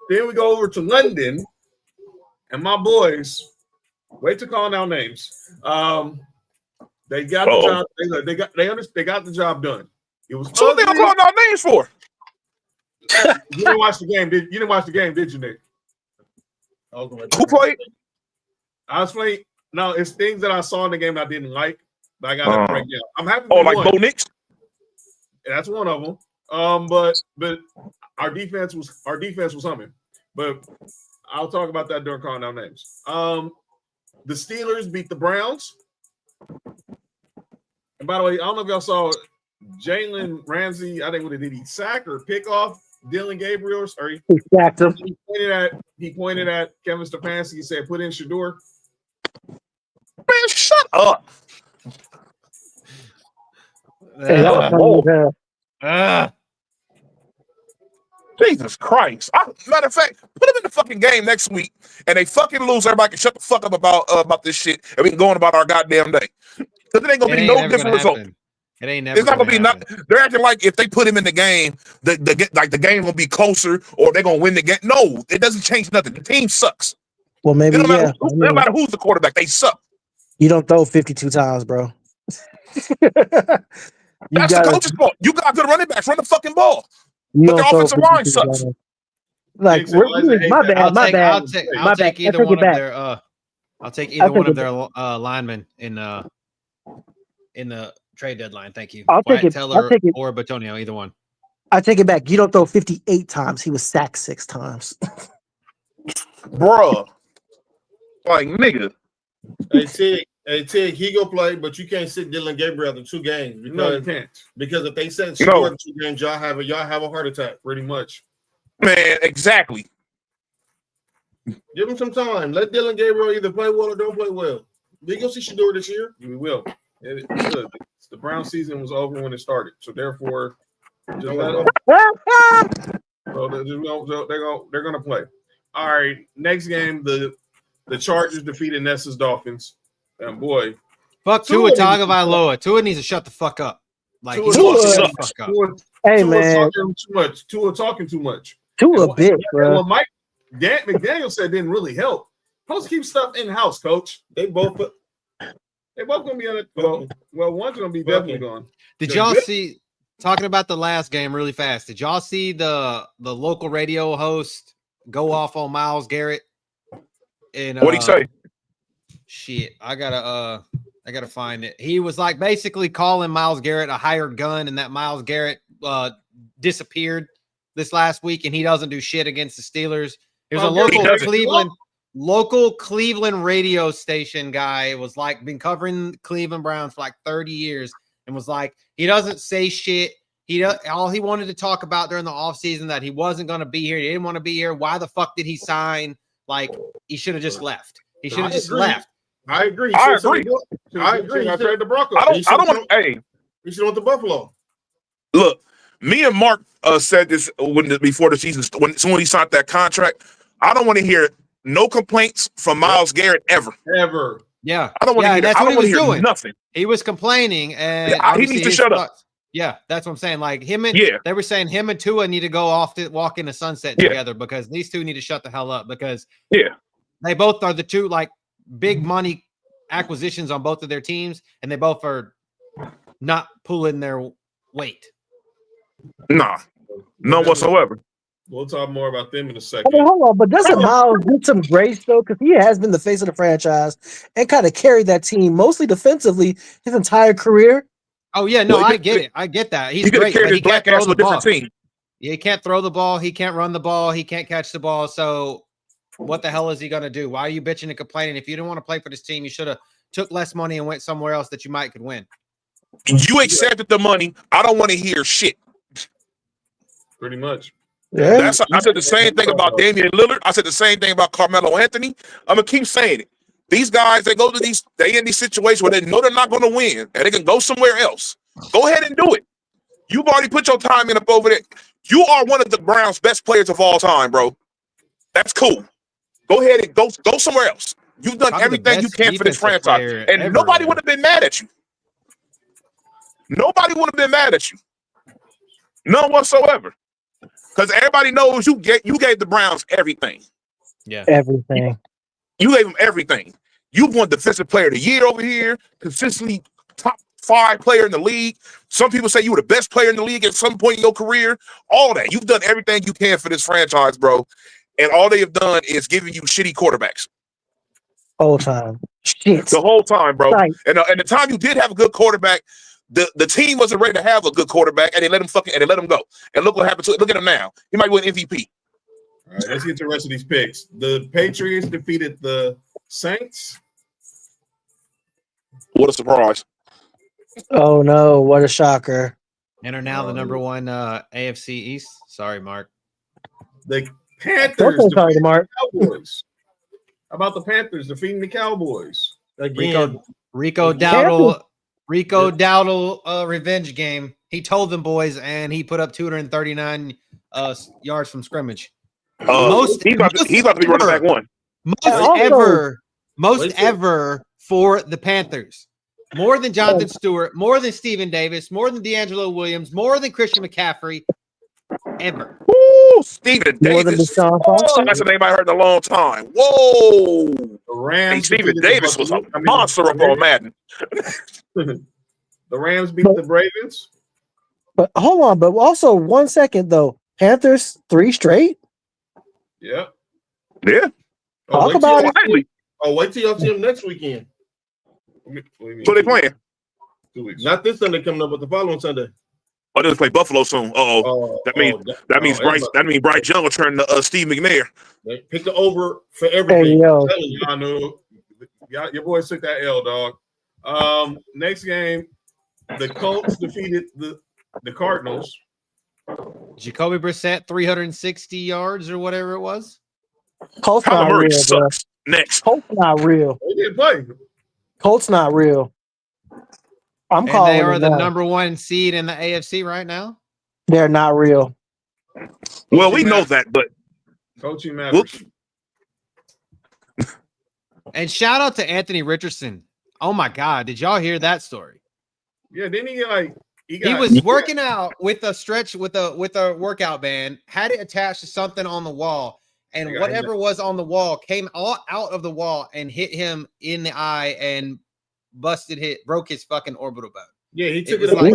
Then we go over to London, and my boys. Wait to call out names. They got the job. They got the job done. It was. So what they gonna call out names for? You didn't watch the game, did you, Nick? Who played? I was playing. No, it's things that I saw in the game I didn't like, but I got to break down. I'm happy. Like Bo Nix. That's one of them. But our defense was humming. But I'll talk about that during calling out names. The Steelers beat the Browns. And by the way, I don't know if y'all saw Jalen Ramsey. I think what did he sack or pick off Dylan Gabriel? Or he sacked him. He pointed at Kevin Stefanski. He said, "Put in Shador." Man, shut up. Jesus Christ. Matter of fact, put them in the fucking game next week and they fucking lose. Everybody can shut the fuck up about this shit and we can go on about our goddamn day. Because it ain't gonna be no different result. It ain't never. It's not gonna be not. They're acting like if they put him in the game, the game will be closer or they're gonna win the game. No, it doesn't change nothing. The team sucks. Well, maybe no matter who's the quarterback, they suck. You don't throw 52 times, bro. That's the coach's fault. You got good running backs. Run the fucking ball. But their offensive line sucks. Like, my bad. I'll take either one of their. I'll take either one of their linemen in the trade deadline. Thank you. I'll take it. Teller or Batonio, either one. I take it back. You don't throw 58 times. He was sacked 6 times. Bruh. Like, nigga. Hey, Tig, he go play, but you can't sit Dylan Gabriel after 2 games. No, you can't. Because if they set score in 2 games, y'all have a heart attack, pretty much. Man, exactly. Give him some time. Let Dylan Gabriel either play well or don't play well. We go see Shador this year. We will. The Brown season was over when it started, so therefore, just let them. So they're gonna play. All right, next game, the Chargers defeated Nessa's Dolphins. And boy, fuck Tua Tagovailoa. Tua needs to shut the fuck up. Like Tua sucks. Hey man, Tua talking too much. Tua big, bro. Well, Mike McDaniel said didn't really help. Supposed to keep stuff in house, coach. They both gonna be on it. Well, one's gonna be definitely gone. Did y'all see? Talking about the last game really fast. Did y'all see the local radio host go off on Myles Garrett? And what'd he say? Shit, I gotta find it. He was like basically calling Myles Garrett a hired gun, and that Myles Garrett disappeared this last week, and he doesn't do shit against the Steelers. There's a local Cleveland radio station guy. It was like been covering Cleveland Browns for like 30 years, and was like he doesn't say shit. All he wanted to talk about during the offseason that he wasn't going to be here. He didn't want to be here. Why the fuck did he sign? Like he should have just left. He should have just left. I agree. I agree. I trade the Broncos. I don't want to. Hey, you should want the Buffalo. Look, me and Mark said this before the season when he signed that contract. I don't want to hear no complaints from Myles Garrett ever. Yeah, I don't want to hear. That's I don't what he was hear doing. Nothing. He was complaining, and he needs to shut up. Yeah, that's what I'm saying. Like they were saying him and Tua need to go off to walk in the sunset together because these two need to shut the hell up because they both are the two like big money acquisitions on both of their teams, and they both are not pulling their weight. Nah, none whatsoever. We'll talk more about them in a second. Hold on, but doesn't Myles get some grace though? Because he has been the face of the franchise and kind of carried that team mostly defensively his entire career. Oh yeah, no, I get it. I get that. He's great, but he can't throw the ball. Yeah, he can't throw the ball. He can't run the ball. He can't catch the ball. So what the hell is he going to do? Why are you bitching and complaining? If you didn't want to play for this team, you should have took less money and went somewhere else that you could win. You accepted the money. I don't want to hear shit. Pretty much. Yeah. I said the same thing about Damian Lillard. I said the same thing about Carmelo Anthony. I'm going to keep saying it. These guys, they in these situations where they know they're not going to win and they can go somewhere else. Go ahead and do it. You've already put your time in up over there. You are one of the Browns' best players of all time, bro. That's cool. Go ahead and go somewhere else. You've done everything you can for this franchise. And nobody would have been mad at you. Nobody would have been mad at you. None whatsoever. Because everybody knows you gave the Browns everything. Yeah. Everything. You gave them everything. You won Defensive Player of the Year over here, consistently top 5 player in the league. Some people say you were the best player in the league at some point in your career. All that. You've done everything you can for this franchise, bro. And all they have done is giving you shitty quarterbacks. Whole time. Shit. The whole time, bro. Right. And the time you did have a good quarterback, the team wasn't ready to have a good quarterback, and they let him go. And look what happened to it. Look at him now. He might win MVP. All right, let's get to the rest of these picks. The Patriots defeated the Saints. What a surprise. Oh no, what a shocker. And are now the number 1 AFC East. Sorry, Mark. The Panthers Don't sorry, defeated Mark. the Cowboys. How about the Panthers defeating the Cowboys? Again. Rico Dowdle revenge game. He told them boys, and he put up 239 yards from scrimmage. He's about to be running back 1. Most ever for the Panthers. More than Jonathan Stewart, more than Steven Davis, more than D'Angelo Williams, more than Christian McCaffrey, ever. Woo! Steven More than Davis. Deshaun Watson. That's a name I heard in a long time. Whoa! The Rams. Steven Davis was a monster up on Madden. The Rams beat the Ravens. But hold on, but also 1 second though. Panthers 3 straight? Yep. Yeah. Talk about it. Wait till y'all see them next weekend. So they playing. 2 weeks. Not this Sunday coming up, but the following Sunday. Oh, they'll play Buffalo soon. That means Bryce Young will turn to Steve McNair. They pick the over for everything. Hey, yo. Y'all know, your boys took that L, dog. Next game, the Colts defeated the Cardinals. Jacoby Brissett, 360 yards or whatever it was. Colts Kyler not Murray real, bro. sucks. Next. Colts not real. They didn't play. Colts not real. I'm And calling they are it the now. number 1 seed in the AFC right now. They're not real. Well, we know that, but Coaching matters. And shout out to Anthony Richardson. Oh my God. Did y'all hear that story? Yeah, didn't he He was working out with a stretch with a workout band, had it attached to something on the wall, and whatever was on the wall came all out of the wall and hit him in the eye and broke his fucking orbital bone. Yeah, he took It it was like,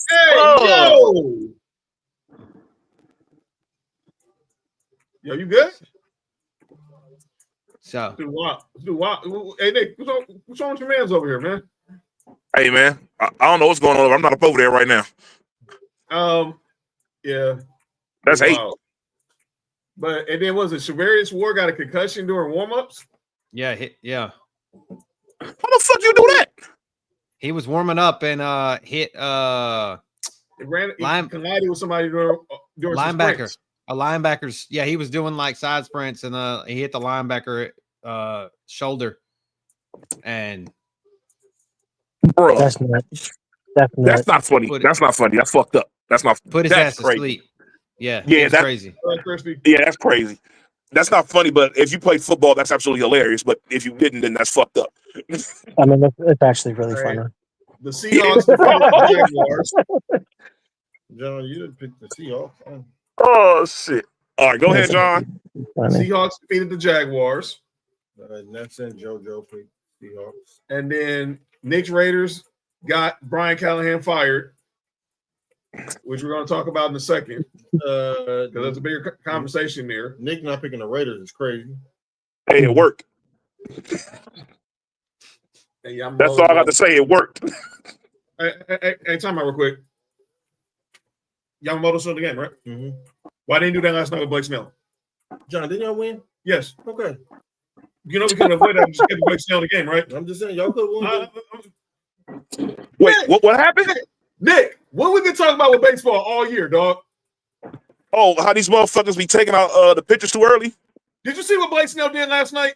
Hey, yo, you good? So Let's do what? Hey, Nick, what's wrong with your man's over here, man? hey, man, I don't know what's going on. I'm not up over there right now. Yeah, That's 8. wow. But and then was it Shavarius Ward got a concussion during warmups? yeah. How the fuck you do that? He was warming up and hit He collided with somebody during linebacker. sprints. A linebacker's he was doing like side sprints and he hit the linebacker shoulder. And Bro, That's not. that's not funny. That's not funny. That's fucked up. That's not put his that's ass crazy. to sleep. Yeah, Yeah, that's crazy. Yeah, that's crazy. That's not funny, but if you played football, that's absolutely hilarious. But if you didn't, then that's fucked up. I mean, it's actually really Right. funny. The Seahawks defeated the Jaguars. John, you didn't pick the Seahawks. Oh shit! All right, go ahead, John. Funny. Seahawks defeated the Jaguars. Nets and JoJo picked Seahawks. And then Knicks Raiders got Brian Callahan fired, which we're going to talk about in a second because there's a bigger conversation there. Nick not picking the Raiders is crazy. Hey, it worked. Hey, That's all I got to say. It worked. Hey, time out real quick. Yamamoto's still in the game, right? Mm-hmm. Why didn't you do that last night with Blake Snell? John, didn't y'all win? Yes. Okay. You know we couldn't avoid that. Just get Blake Snell in the game, right? I'm just saying, y'all could win. Wait, what happened? Nick, what we been talking about with baseball all year, dog? Oh, how these motherfuckers be taking out the pitchers too early? Did you see what Blake Snell did last night?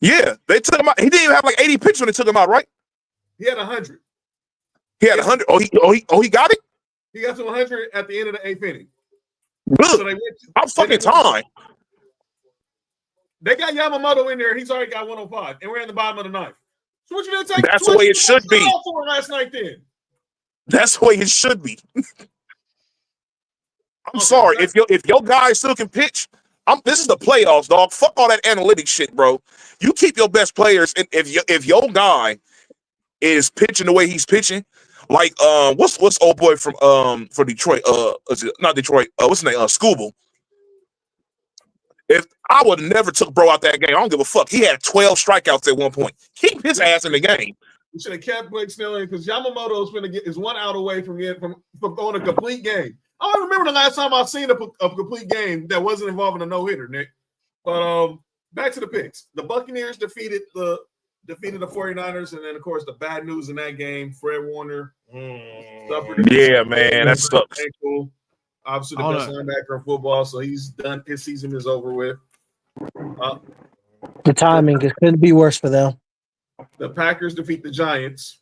Yeah, they took him out. He didn't even have like 80 pitches when they took him out, right? He had 100. He had 100. He got it. He got to 100 at the end of the 8th inning. Good. So they went I'm fucking time. They got Yamamoto in there. He's already got 105, and we're in the bottom of the 9th. So what you gonna take? That's the way it should be. For last night, then. That's the way it should be. I'm sorry. If your guy still can pitch, this is the playoffs, dog. Fuck all that analytics shit, bro. You keep your best players, and if your guy is pitching the way he's pitching, like what's old boy from for Detroit? Is it not Detroit? What's his name? Scooble. If I would have never took bro out that game, I don't give a fuck. He had 12 strikeouts at one point. Keep his ass in the game. You should have kept Blake Snell in because Yamamoto is 1 out away from throwing a complete game. I don't remember the last time I've seen a complete game that wasn't involving a no-hitter, Nick. But back to the picks. The Buccaneers defeated the 49ers, and then of course the bad news in that game, Fred Warner suffered. Yeah, man, that sucks. Ankle. Obviously, the best linebacker in football, so he's done. His season is over with. The timing couldn't be worse for them. The Packers defeat the Giants.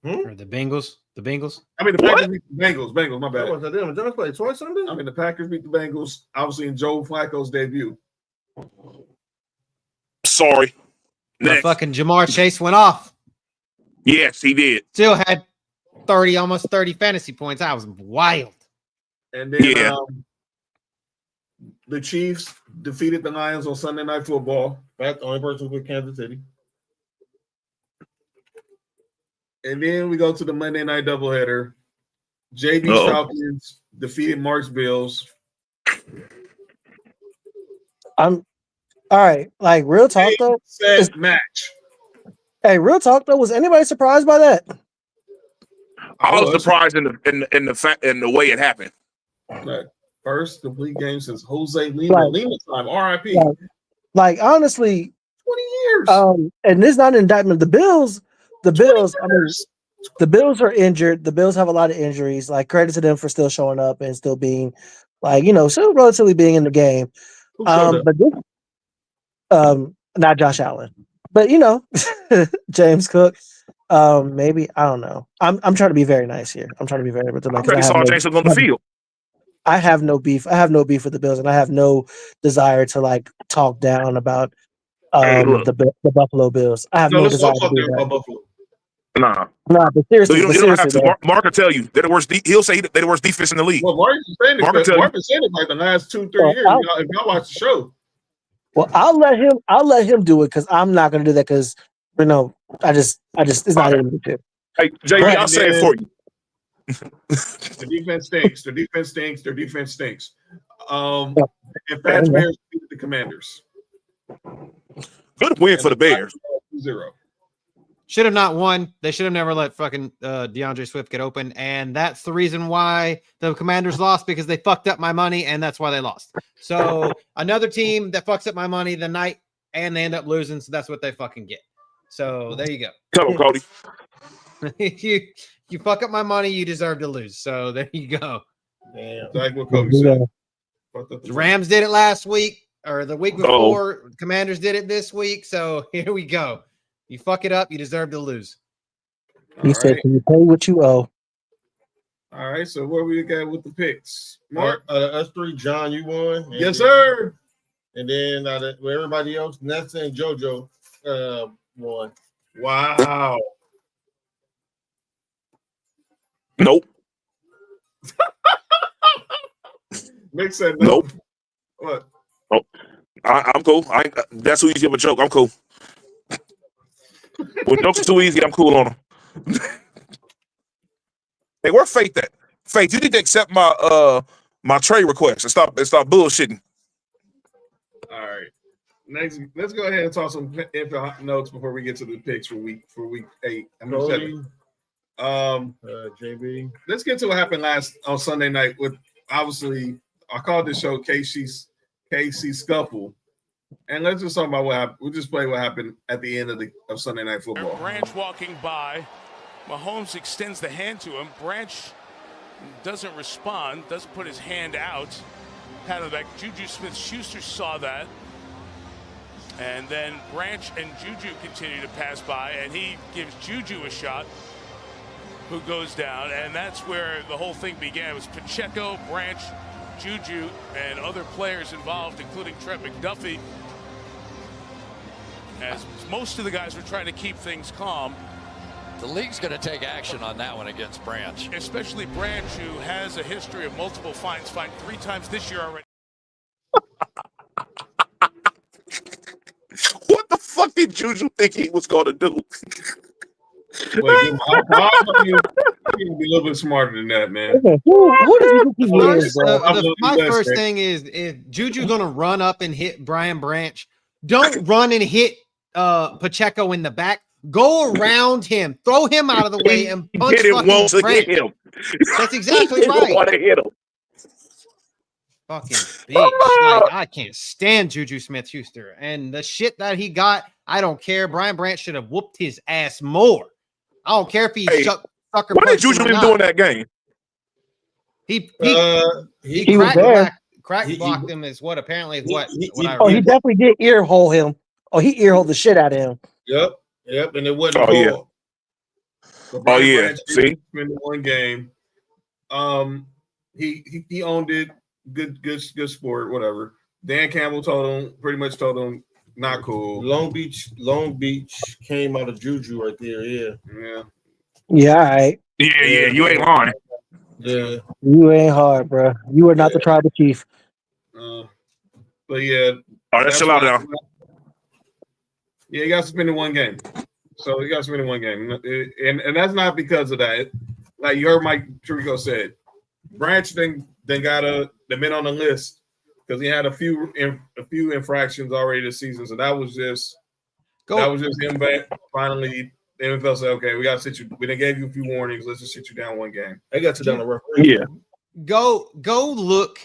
Or the Bengals. The Bengals. I mean, the Packers beat the Bengals. My bad. What was that? Did play twice Sunday? I mean, the Packers beat the Bengals, obviously in Joe Flacco's debut. Sorry. The fucking Jamar Chase went off. Yes, he did. Still had almost 30 fantasy points. I was wild. And then the Chiefs defeated the Lions on Sunday Night Football. That's the only person with Kansas City. And then we go to the Monday Night doubleheader. JB Falcons defeated Mark's Bills. All right. Like, real talk, though. Said match. Hey, real talk, though. Was anybody surprised by that? I was surprised in the way it happened. Right. First complete game since Jose Lima. Lima time, RIP. Like, honestly, 20 years. And this is not an indictment. The Bills, I mean, the Bills are injured. The Bills have a lot of injuries. Like, credit to them for still showing up and still being, like, still relatively being in the game. But this, not Josh Allen, but James Cook. Maybe, I don't know. I'm trying to be very nice here. I'm trying to be very nice. I already saw James Cook on the field. I have no beef. I have no beef with the Bills, and I have no desire to like talk down about the Buffalo Bills. I have no desire to do that. Buffalo. Nah, but seriously, you don't have to. Mark will tell you they're the worst. He'll say they're the worst defense in the league. Well, Mark said it like the last 2-3 years. If y'all watch the show. Well, I'll let him do it because I'm not going to do that because I just it's not in me too. Hey, JB, I'll say it for you. The defense stinks. Their defense stinks. And Pats Bears beat the Commanders. Good win for the Bears. 0. Should have not won. They should have never let fucking DeAndre Swift get open. And that's the reason why the Commanders lost, because they fucked up my money, and that's why they lost. So another team that fucks up my money the night, and they end up losing, so that's what they fucking get. So there you go. Come on, Cody. You fuck up my money, you deserve to lose. So there you go. Damn. Like what Cody said. The Rams did it last week, or the week before. Commanders did it this week. So here we go. You fuck it up, you deserve to lose. He said, "Can you pay what you owe?" All right, so where we got with the picks? Mark, us three, John, you won. Yes, sir. And then everybody else, Nessa and JoJo won. Wow. Nope. Nick said nope. What? Oh, I'm cool. That's who you give a joke. I'm cool. When jokes are too easy, I'm cool on them. Hey, where Faith at? Faith, you need to accept my my trade request and stop bullshitting. All right. Next, let's go ahead and talk some info notes before we get to the picks for week 8. I mean 7. JB. Let's get to what happened on Sunday night with, obviously, I called this show KC Scuffle. And let's just talk about what happened. We'll just play what happened at the end of Sunday Night Football. Branch walking by. Mahomes extends the hand to him. Branch doesn't respond, doesn't put his hand out. Pat on the back. Juju Smith-Schuster saw that. And then Branch and Juju continue to pass by, and he gives Juju a shot, who goes down. And that's where the whole thing began. It was Pacheco, Branch, Juju, and other players involved, including Trent McDuffie, as most of the guys were trying to keep things calm. The league's going to take action on that one against Branch. Especially Branch, who has a history of multiple fines, fined 3 times this year already. What the fuck did Juju think he was going to do? Wait, you can be a little bit smarter than that, man. Who does he think he is, bro? My first thing is if Juju's gonna run up and hit Brian Branch, don't run and hit Pacheco in the back. Go around him, throw him out of the way, and punch fucking Branch. That's exactly right. Want to hit him. Fucking bitch. Like, I can't stand Juju Smith-Schuster. And the shit that he got, I don't care. Brian Branch should have whooped his ass more. I don't care if he sucker what did Juju even do in that game? He crack blocked him is what apparently is what I read. He definitely did ear hole him. Oh, he ear holed the shit out of him. Yep, and it wasn't called. So yeah. See? In one game. He owned it. Good sport, whatever. Dan Campbell pretty much told him not cool. Long Beach came out of Juju right there, yeah. Yeah, all right. Yeah, you ain't lying. Yeah. You ain't hard, bro. You are not the tribal chief. But yeah. Oh, that's chill out now. Yeah, he got suspended one game. So he got suspended one game. And that's not because of that. Like you heard Mike Tirico said, Branch then got been on the list because he had a few infractions already this season. So that was just him back. Finally, the NFL said, okay, we got to sit you. We done gave you a few warnings. Let's just sit you down one game. They got you down the referee. Yeah. Go look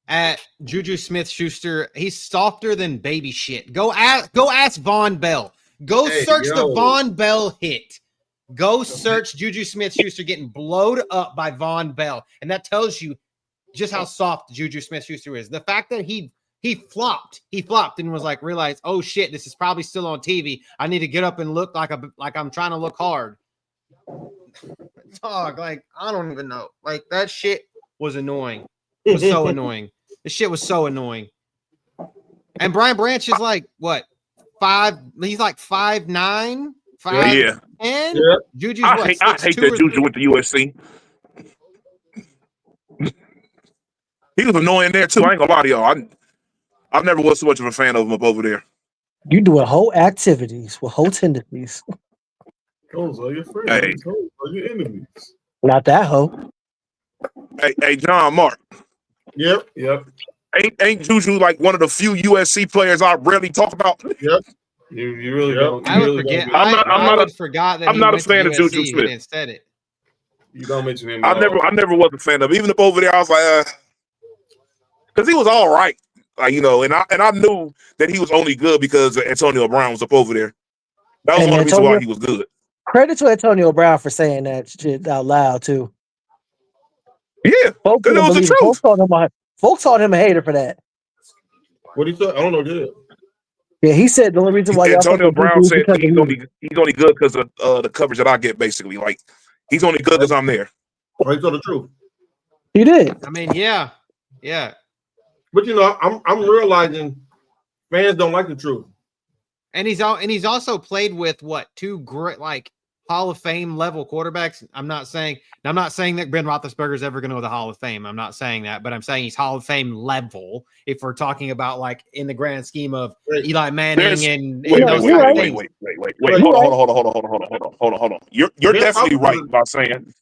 at Juju Smith-Schuster. He's softer than baby shit. Go ask Von Bell. Search the Von Bell hit. Go search Juju Smith-Schuster getting blowed up by Von Bell. And that tells you just how soft Juju Smith-Schuster is. The fact that he flopped and was like, realized, oh shit, this is probably still on TV. I need to get up and look like I'm trying to look hard. Dog, like, I don't even know. Like, that shit was annoying. It was so annoying. This shit was so annoying. And Brian Branch is like, what? He's like 5'9", 5'10". Yeah. Juju's I hate that Juju with the USC. He was annoying there too. I ain't gonna lie to y'all. I never was so much of a fan of him up over there. You doing whole activities with whole tendencies. Those are your friends. Those are your enemies. Not that hoe. Hey, John Mark. Yep. Ain't Juju like one of the few USC players I rarely talk about? Yep. You really don't. I would forget. I'm not a fan of Juju Smith. Instead, it. You don't mention him. I never was a fan of him. Even up over there, I was like, because he was all right, like and I knew that he was only good because Antonio Brown was up over there. That was one reason why he was good. Credit to Antonio Brown for saying that shit out loud too. Yeah, because it was the truth. Folks called him a hater for that. What he said? I don't know. Did Yeah, he said the only reason why Antonio Brown said he's only good because of the coverage that I get. Basically, like he's only good because I'm there. Oh, he told the truth. He did. I mean, yeah. But I'm realizing fans don't like the truth. And he's also played with two great Hall of Fame level quarterbacks. I'm not saying that Ben Roethlisberger is ever going to go to the Hall of Fame. I'm not saying that, but I'm saying he's Hall of Fame level. If we're talking about in the grand scheme of Eli Manning wait. Hold on. You're definitely right by saying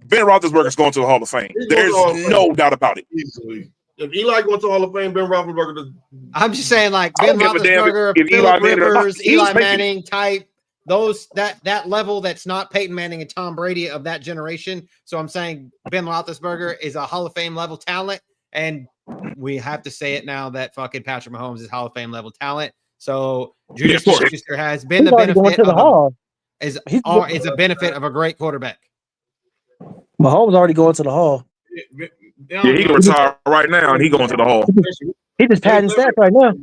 Ben Roethlisberger is going to the Hall of Fame. There's no doubt about it. Easily. If Eli going to the Hall of Fame, Ben Roethlisberger. I'm just saying, Ben Roethlisberger, Phillip Rivers, Eli Manning type. That level that's not Peyton Manning and Tom Brady of that generation. So I'm saying Ben Roethlisberger is a Hall of Fame level talent, and we have to say it now that fucking Patrick Mahomes is Hall of Fame level talent. So Juju Smith-Schuster has been the benefit is a benefit of a great quarterback. Mahomes already going to the Hall. Yeah, he can retire right now, and he going to the Hall. He just padding stats right now.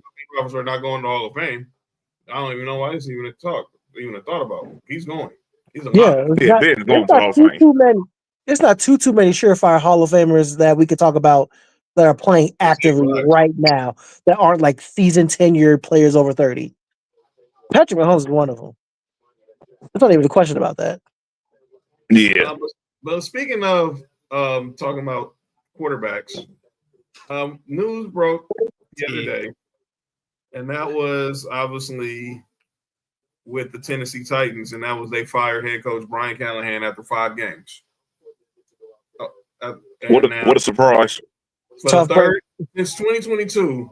We're not going to the Hall of Fame. I don't even know why this even a thought about. He's going. He's going to the Hall of Fame. It's not too many surefire Hall of Famers that we could talk about that are playing actively right now that aren't season tenured players over 30. Patrick Mahomes is one of them. There's not even a question about that. Yeah. But speaking of talking about quarterbacks, news broke the other day, and that was obviously with the Tennessee Titans, and that was they fired head coach Brian Callahan after 5 games. What a surprise! For the third since 2022,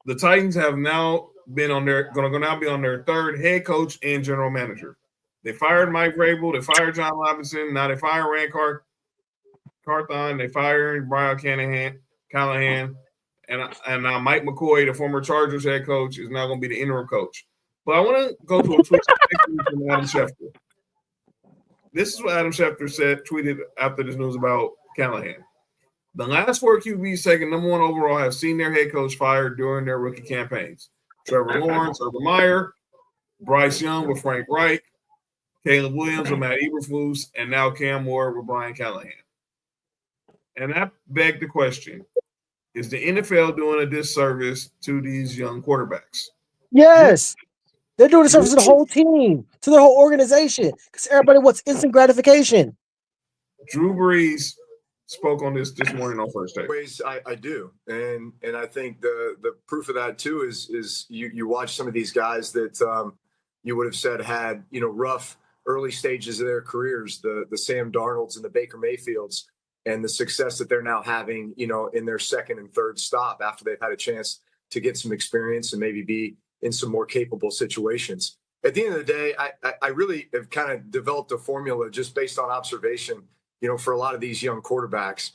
the Titans have now been on their going to now be on their 3rd head coach and general manager. They fired Mike Vrabel, they fired John Robinson, now they fire Rand Carthon, they fired Brian Callahan, and now Mike McCoy, the former Chargers head coach, is now going to be the interim coach. But I want to go to a tweet from Adam Schefter. This is what Adam Schefter tweeted after this news about Callahan. The last 4 QBs taken number 1 overall have seen their head coach fired during their rookie campaigns. Trevor Lawrence, Urban Meyer, Bryce Young with Frank Reich, Caleb Williams with Matt Eberflus, and now Cam Moore with Brian Callahan. And that begged the question, is the NFL doing a disservice to these young quarterbacks? Yes. They're doing a disservice to the whole team, to the whole organization, because everybody wants instant gratification. Drew Brees spoke on this morning on First Take. I do, and I think the proof of that too is you watch some of these guys that you would have said had rough early stages of their careers, the Sam Darnolds and the Baker Mayfields, and the success that they're now having in their 2nd and 3rd stop after they've had a chance to get some experience and maybe be in some more capable situations. At the end of the day, I really have kind of developed a formula just based on observation, for a lot of these young quarterbacks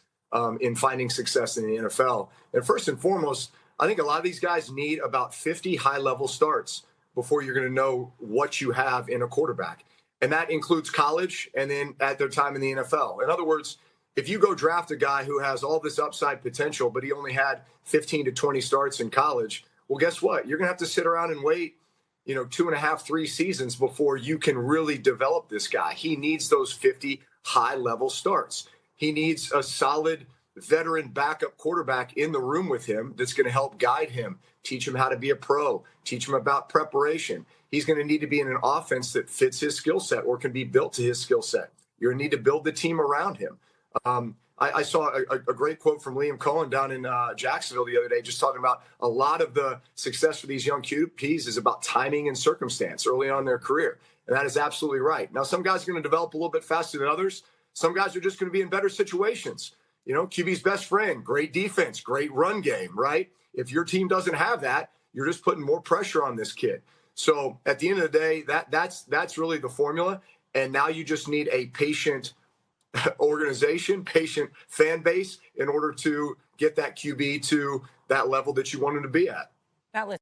in finding success in the NFL. And first and foremost, I think a lot of these guys need about 50 high-level starts before you're going to know what you have in a quarterback. And that includes college and then at their time in the NFL. In other words, if you go draft a guy who has all this upside potential, but he only had 15 to 20 starts in college, well, guess what? You're going to have to sit around and wait, 2.5, 3 seasons before you can really develop this guy. He needs those 50 high-level starts. He needs a solid veteran backup quarterback in the room with him that's going to help guide him, teach him how to be a pro, teach him about preparation. He's going to need to be in an offense that fits his skill set or can be built to his skill set. You're going to need to build the team around him. I saw a great quote from Liam Cohen down in Jacksonville the other day, just talking about a lot of the success for these young QBs is about timing and circumstance early on in their career. And that is absolutely right. Now, some guys are going to develop a little bit faster than others. Some guys are just going to be in better situations. QB's best friend, great defense, great run game, right? If your team doesn't have that, you're just putting more pressure on this kid. So at the end of the day, that's really the formula. And now you just need a patient organization, patient fan base in order to get that QB to that level that you want him to be at. Drew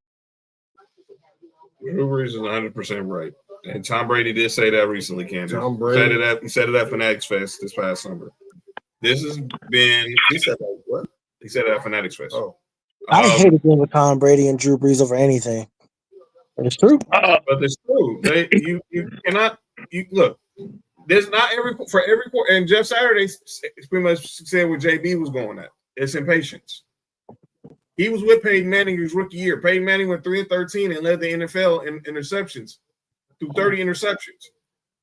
Brees is 100% right. And Tom Brady did say that recently, Candace. Tom Brady. He said it at Fanatics Fest this past summer. This has been – he said that what? He said it at Fanatics Fest. Oh. I hate agreeing with Tom Brady and Drew Brees over anything. But it's true. But it's true. You cannot – look, there's not for every – and Jeff Saturday pretty much said what JB was going at. It's impatience. He was with Peyton Manning his rookie year. Peyton Manning went 3-13 and led the NFL in interceptions through 30 interceptions.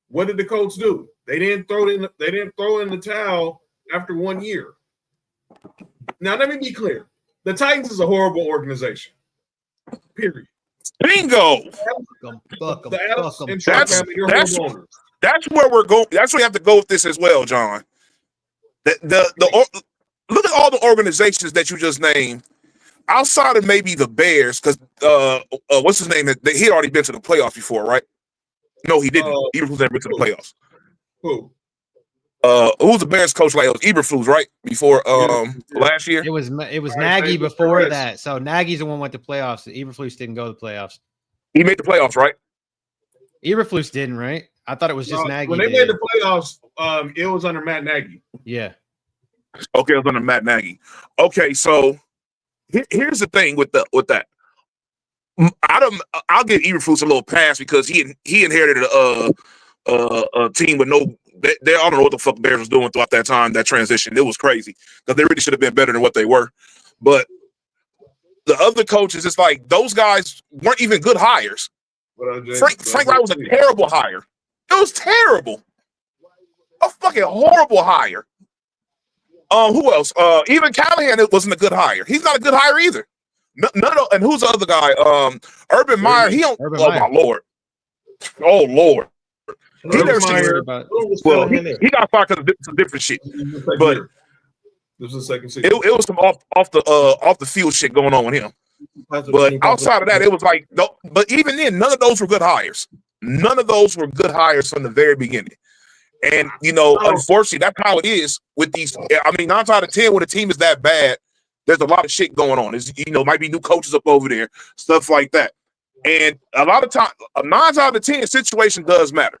What did the Colts do? They didn't throw in the towel after 1 year. Now let me be clear: the Titans is a horrible organization. Period. Bingo. That's where we're going. That's where we have to go with this as well, John. Look at all the organizations that you just named. Outside of maybe the Bears, because what's his name? He had already been to the playoffs before, right? No, he didn't. Eberflus never been to the playoffs. Who? Who's the Bears coach? Like it was Eberflus, right? Before last year, it was Nagy before that. So Nagy's the one who went to playoffs. Eberflus didn't go to the playoffs. He made the playoffs, right? Eberflus didn't, right? I thought it was just Nagy. When they made the playoffs, it was under Matt Nagy. Yeah. Okay, it was under Matt Nagy. Okay, so here's the thing with that. I'll give Eberflus a little pass because he inherited a team with no. I don't know what the fuck the Bears was doing throughout that time, that transition. It was crazy because they really should have been better than what they were. But the other coaches, it's like those guys weren't even good hires. Frank Reich was a terrible hire. It was terrible. A fucking horrible hire. Who else? Even Callahan, it wasn't a good hire. He's not a good hire either. None of, and who's the other guy? Urban Meyer. He don't. Oh my lord. Oh lord. He never seen. Well, he got fired because of some different shit. But this is the second season. It was some off the field shit going on with him. But outside of that, it was like. But even then, none of those were good hires. None of those were good hires from the very beginning. And, you know, unfortunately, that's how it is with these. I mean, 9 out of 10, when a team is that bad, there's a lot of shit going on. It's, you know, might be new coaches up over there, stuff like that. And a lot of time, a 9 out of 10 situation does matter.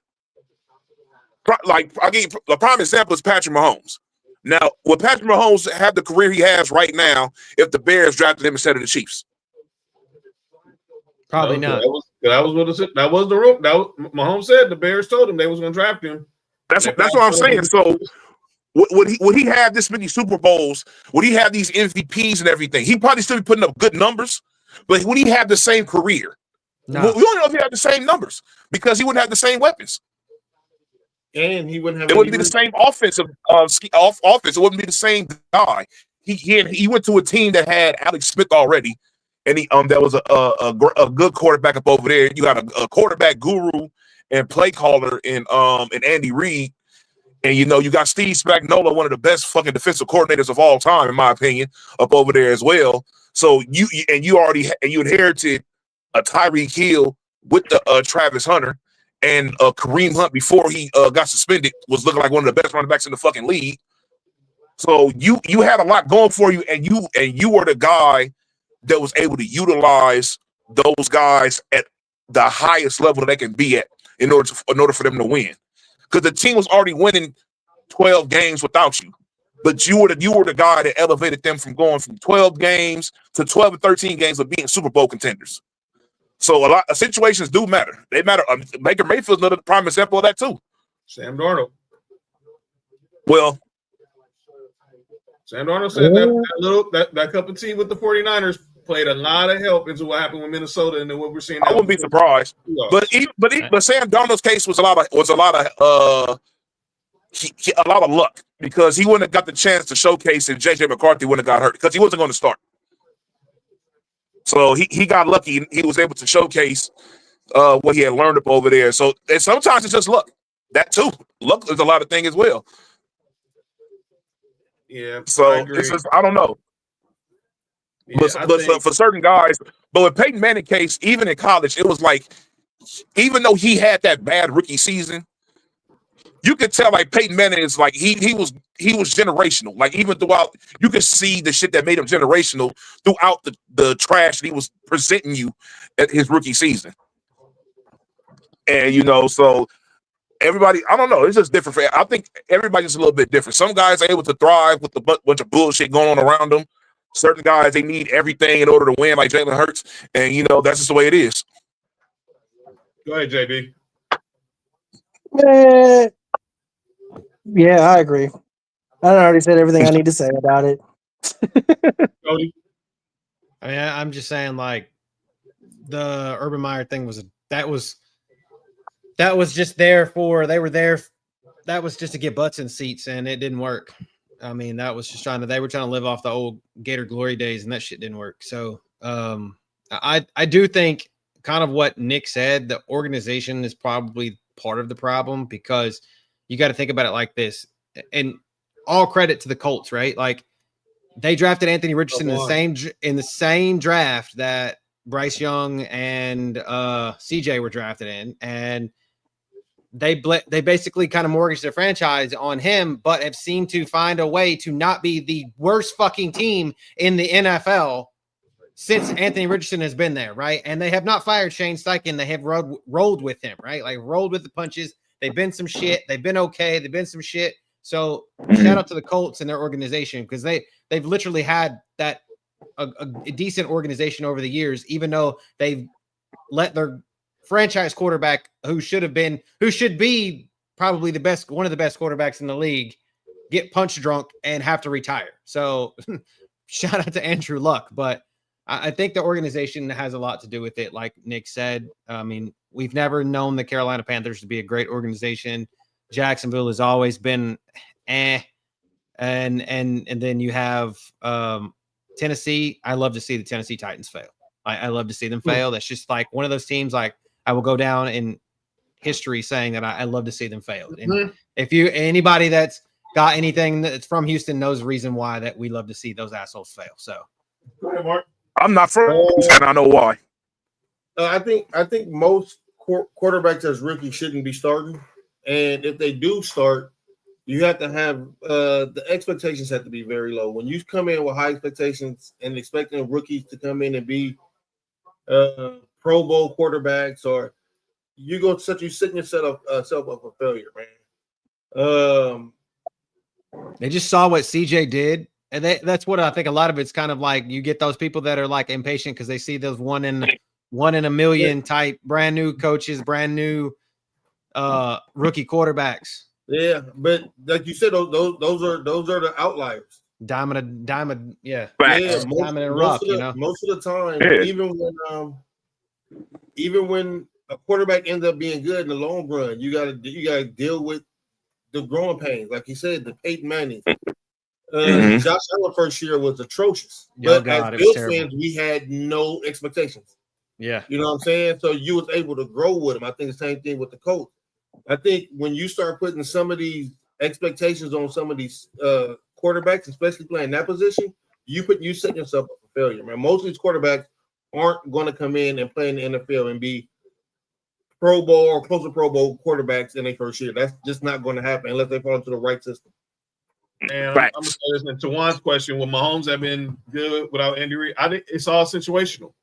Like, I give you a prime example is Patrick Mahomes. Now, would Patrick Mahomes have the career he has right now if the Bears drafted him instead of the Chiefs? Probably not. That was the room. Mahomes said the Bears told him they was going to draft him. That's what I'm saying. So would he have this many Super Bowls? Would he have these MVPs and everything? He'd probably still be putting up good numbers, but would he have the same career? No. We don't know if he had the same numbers because he wouldn't have the same weapons. And he wouldn't have. It wouldn't be the same offensive offense. It wouldn't be the same guy. He went to a team that had Alex Smith already, and that was a good quarterback up over there. You got a quarterback guru and play caller in Andy Reid, and you know you got Steve Spagnuolo, one of the best fucking defensive coordinators of all time, in my opinion, up over there as well. So you inherited a Tyreek Hill with the Travis Hunter, and Kareem Hunt before he got suspended was looking like one of the best running backs in the fucking league. So you had a lot going for you, and you were the guy that was able to utilize those guys at the highest level that they can be at in order for them to win. Because the team was already winning 12 games without you. But you were the guy that elevated them from going from 12 games to 12 and 13 games of being Super Bowl contenders. So a lot of situations do matter. They matter. Baker Mayfield's another prime example of that too. Sam Darnold. Well, Sam Darnold said that cup of tea with the 49ers played a lot of help into what happened with Minnesota and then what we're seeing. I wouldn't be surprised. But Sam Darnold's case was a lot of luck because he wouldn't have got the chance to showcase if JJ McCarthy wouldn't have got hurt because he wasn't going to start. So he got lucky. He was able to showcase what he had learned up over there. So and sometimes it's just luck. That too. Luck is a lot of things as well. Yeah. So it's just, I don't know. Yeah, but for certain guys, but with Peyton Manning case, even in college, it was like, even though he had that bad rookie season, you could tell like Peyton Manning is like he was generational. Like even throughout, you could see the shit that made him generational throughout the trash that he was presenting you at his rookie season. And you know, so everybody, I don't know, it's just different. I think everybody's a little bit different. Some guys are able to thrive with a bunch of bullshit going on around them. Certain guys, they need everything in order to win, like Jalen Hurts, and you know that's just the way it is. Go ahead, JD. Yeah, I agree. I already said everything I need to say about it. Cody? I mean, I'm just saying, like, the Urban Meyer thing was just there for they were there. That was just to get butts in seats, and it didn't work. I mean, that was just they were trying to live off the old Gator glory days, and that shit didn't work. So I do think kind of what Nick said, the organization is probably part of the problem because you got to think about it like this. And all credit to the Colts, right? Like they drafted Anthony Richardson in the same draft that Bryce Young and CJ were drafted in, and they basically kind of mortgaged their franchise on him, but have seemed to find a way to not be the worst fucking team in the NFL since Anthony Richardson has been there, right? And they have not fired Shane Steichen. They have rolled with him, right? Like rolled with the punches. They've been some shit. They've been okay. They've been some shit. So shout out to the Colts and their organization because they've literally had that a decent organization over the years, even though they've let their franchise quarterback who should be probably one of the best quarterbacks in the league get punch drunk and have to retire. So shout out to Andrew Luck. But I think the organization has a lot to do with it. Like Nick said, I mean, we've never known the Carolina Panthers to be a great organization. Jacksonville has always been and then you have Tennessee. I love to see the Tennessee Titans fail. I love to see them fail. That's just like one of those teams. Like I will go down in history saying that I love to see them fail. And if anybody that's got anything that's from Houston knows the reason why that we love to see those assholes fail. So Go ahead, Mark. I'm not from Houston. I know why. I think most quarterbacks as rookies shouldn't be starting, and if they do start, you have to have the expectations have to be very low. When you come in with high expectations and expecting rookies to come in and be Pro Bowl quarterbacks, or you setting yourself up for failure, man. They just saw what CJ did. And that's what I think a lot of it's kind of like you get those people that are like impatient because they see those one in a million type brand new coaches, brand new rookie quarterbacks. Yeah, but like you said, those are the outliers. Diamond, yeah. Yeah, diamond and rough, most of the time, Yeah. even when a quarterback ends up being good in the long run, you gotta deal with the growing pains. Like you said, the Peyton Manning. Josh Allen first year was atrocious. But as Bills fans, we had no expectations. Yeah. You know what I'm saying? So you was able to grow with him. I think the same thing with the coach. I think when you start putting some of these expectations on some of these quarterbacks, especially playing that position, you set yourself up for failure, man. Most of these quarterbacks aren't going to come in and play in the NFL and be Pro Bowl or close to Pro Bowl quarterbacks in their first year. That's just not going to happen unless they fall into the right system. And I'm going to listen to Juan's question. Will Mahomes have been good without injury? I think it's all situational.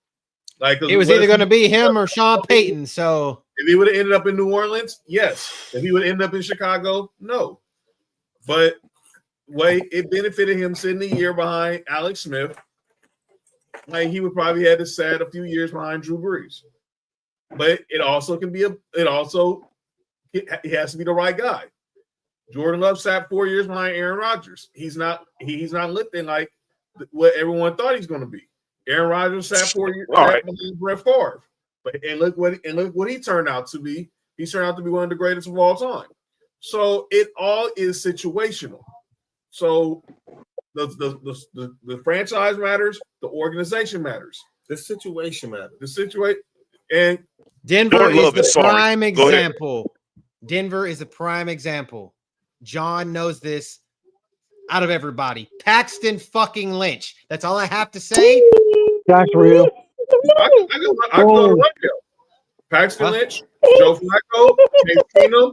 Like it was either going to be him or Sean Payton. So if he would have ended up in New Orleans, yes. If he would have ended up in Chicago, no. But it benefited him sitting a year behind Alex Smith. Like he would probably have to sat a few years behind Drew Brees. But it also he has to be the right guy. Jordan Love sat 4 years behind Aaron Rodgers. He's not lifting like what everyone thought he's going to be. Aaron Rodgers sat 4 years behind Brett Favre. And look what he turned out to be. He turned out to be one of the greatest of all time. So it all is situational. So the franchise matters, the organization matters. The situation matters. The situation and Denver is the prime example. Denver is a prime example. John knows this out of everybody. Paxton fucking Lynch. That's all I have to say. That's real. I go right there. Paxton Lynch, Joe Flacco, Case Keenum,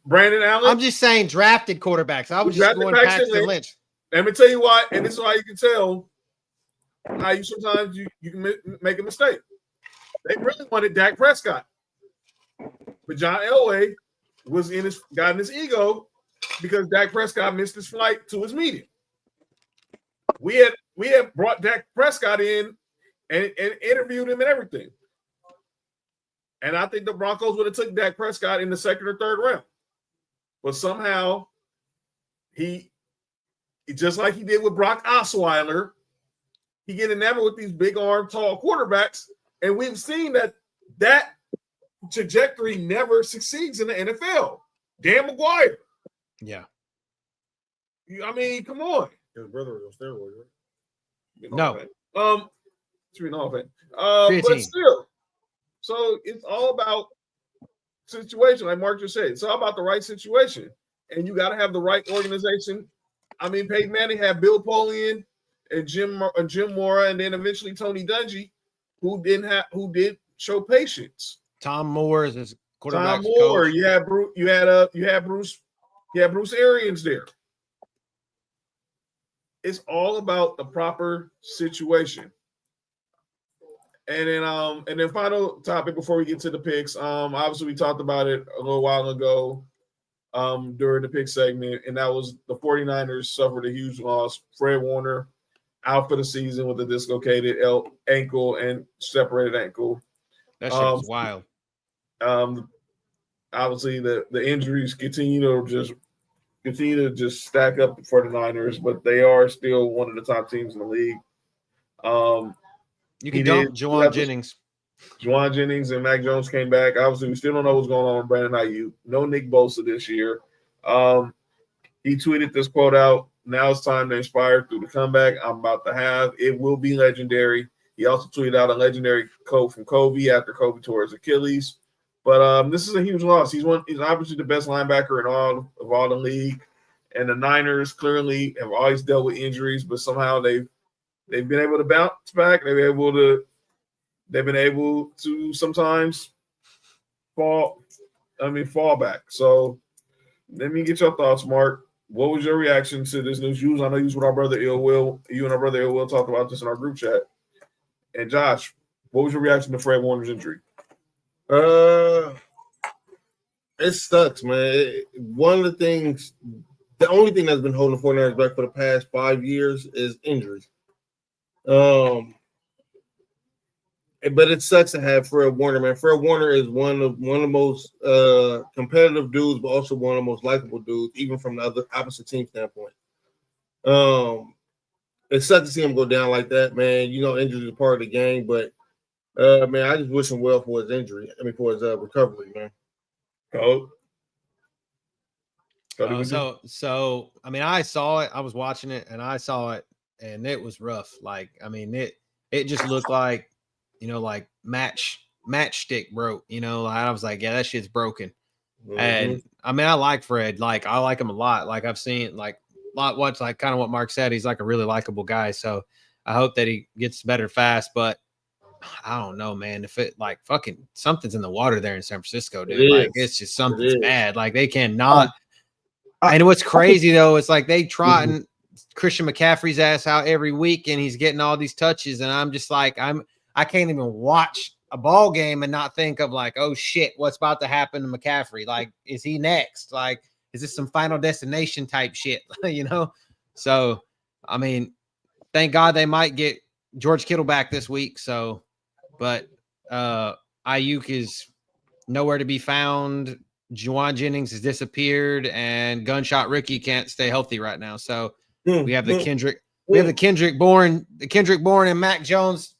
Brandon Allen. I'm just saying drafted quarterbacks. I was just going Paxton Lynch. Let me tell you why, and this is why you can tell how you sometimes you can make a mistake. They really wanted Dak Prescott, but John Elway got in his ego because Dak Prescott missed his flight to his meeting. We had brought Dak Prescott in and interviewed him and everything. And I think the Broncos would have took Dak Prescott in the second or third round. But somehow he just like he did with Brock Osweiler, he get enamored with these big arm, tall quarterbacks. And we've seen that trajectory never succeeds in the NFL. Dan McGuire. Yeah. I mean, come on. His brother was on steroids, right? No. But still. So it's all about situation, like Mark just said. It's all about the right situation. And you got to have the right organization. I mean, Peyton Manning had Bill Polian and Jim Mora, and then eventually Tony Dungy, who did show patience. Tom Moore is his quarterback. Tom Moore, coach. You had Bruce Arians there. It's all about the proper situation. And then final topic before we get to the picks. Obviously we talked about it a little while ago during the pick segment, and that was the 49ers suffered a huge loss. Fred Warner out for the season with a dislocated ankle and separated ankle. That shit was wild. Obviously the injuries continue to just stack up for the Niners, but they are still one of the top teams in the league. You can dump Juwan Jennings. Juwan Jennings and Mac Jones came back. Obviously, we still don't know what's going on with Brandon Ayuk. No Nick Bosa this year. He tweeted this quote out. Now it's time to inspire through the comeback I'm about to have. It will be legendary. He also tweeted out a legendary quote from Kobe after Kobe tore his Achilles. But this is a huge loss. He's obviously the best linebacker in all the league. And the Niners clearly have always dealt with injuries, but somehow they've been able to bounce back. They've been able to sometimes fall back. So let me get your thoughts, Mark. What was your reaction to this news? I know you was with our brother Ill Will. You and our brother Ill Will talked about this in our group chat. And Josh, what was your reaction to Fred Warner's injury? It sucks, man. The only thing that's been holding the 49ers back for the past 5 years is injuries. But it sucks to have Fred Warner, man. Fred Warner is one of the most competitive dudes, but also one of the most likable dudes, even from the other opposite team standpoint. It sucks to see him go down like that, man. You know, injury is part of the game, but man, I just wish him well for his for his recovery, man. So I mean, I saw it. I was watching it, and I saw it, and it was rough. Like, I mean, it just looked like, you know, like matchstick broke. You know, I was like, yeah, that shit's broken. Mm-hmm. And I mean, I like Fred. Like, I like him a lot. Like, I've seen like what's like kind of what Mark said. He's like a really likable guy. So I hope that he gets better fast. But I don't know, man. If it like fucking something's in the water there in San Francisco, dude. Like, it's just something's bad. Like, they cannot. And what's crazy though, it's like they trotting Christian McCaffrey's ass out every week, and he's getting all these touches, and I'm just like, I can't even watch a ball game and not think of like, oh shit, what's about to happen to McCaffrey? Like, is he next? Like, is this some Final Destination type shit? You know? So, I mean, thank God they might get George Kittle back this week. So, but Ayuk is nowhere to be found. Juwan Jennings has disappeared, and Gunshot Ricky can't stay healthy right now. So we have the Kendrick Bourne and Mac Jones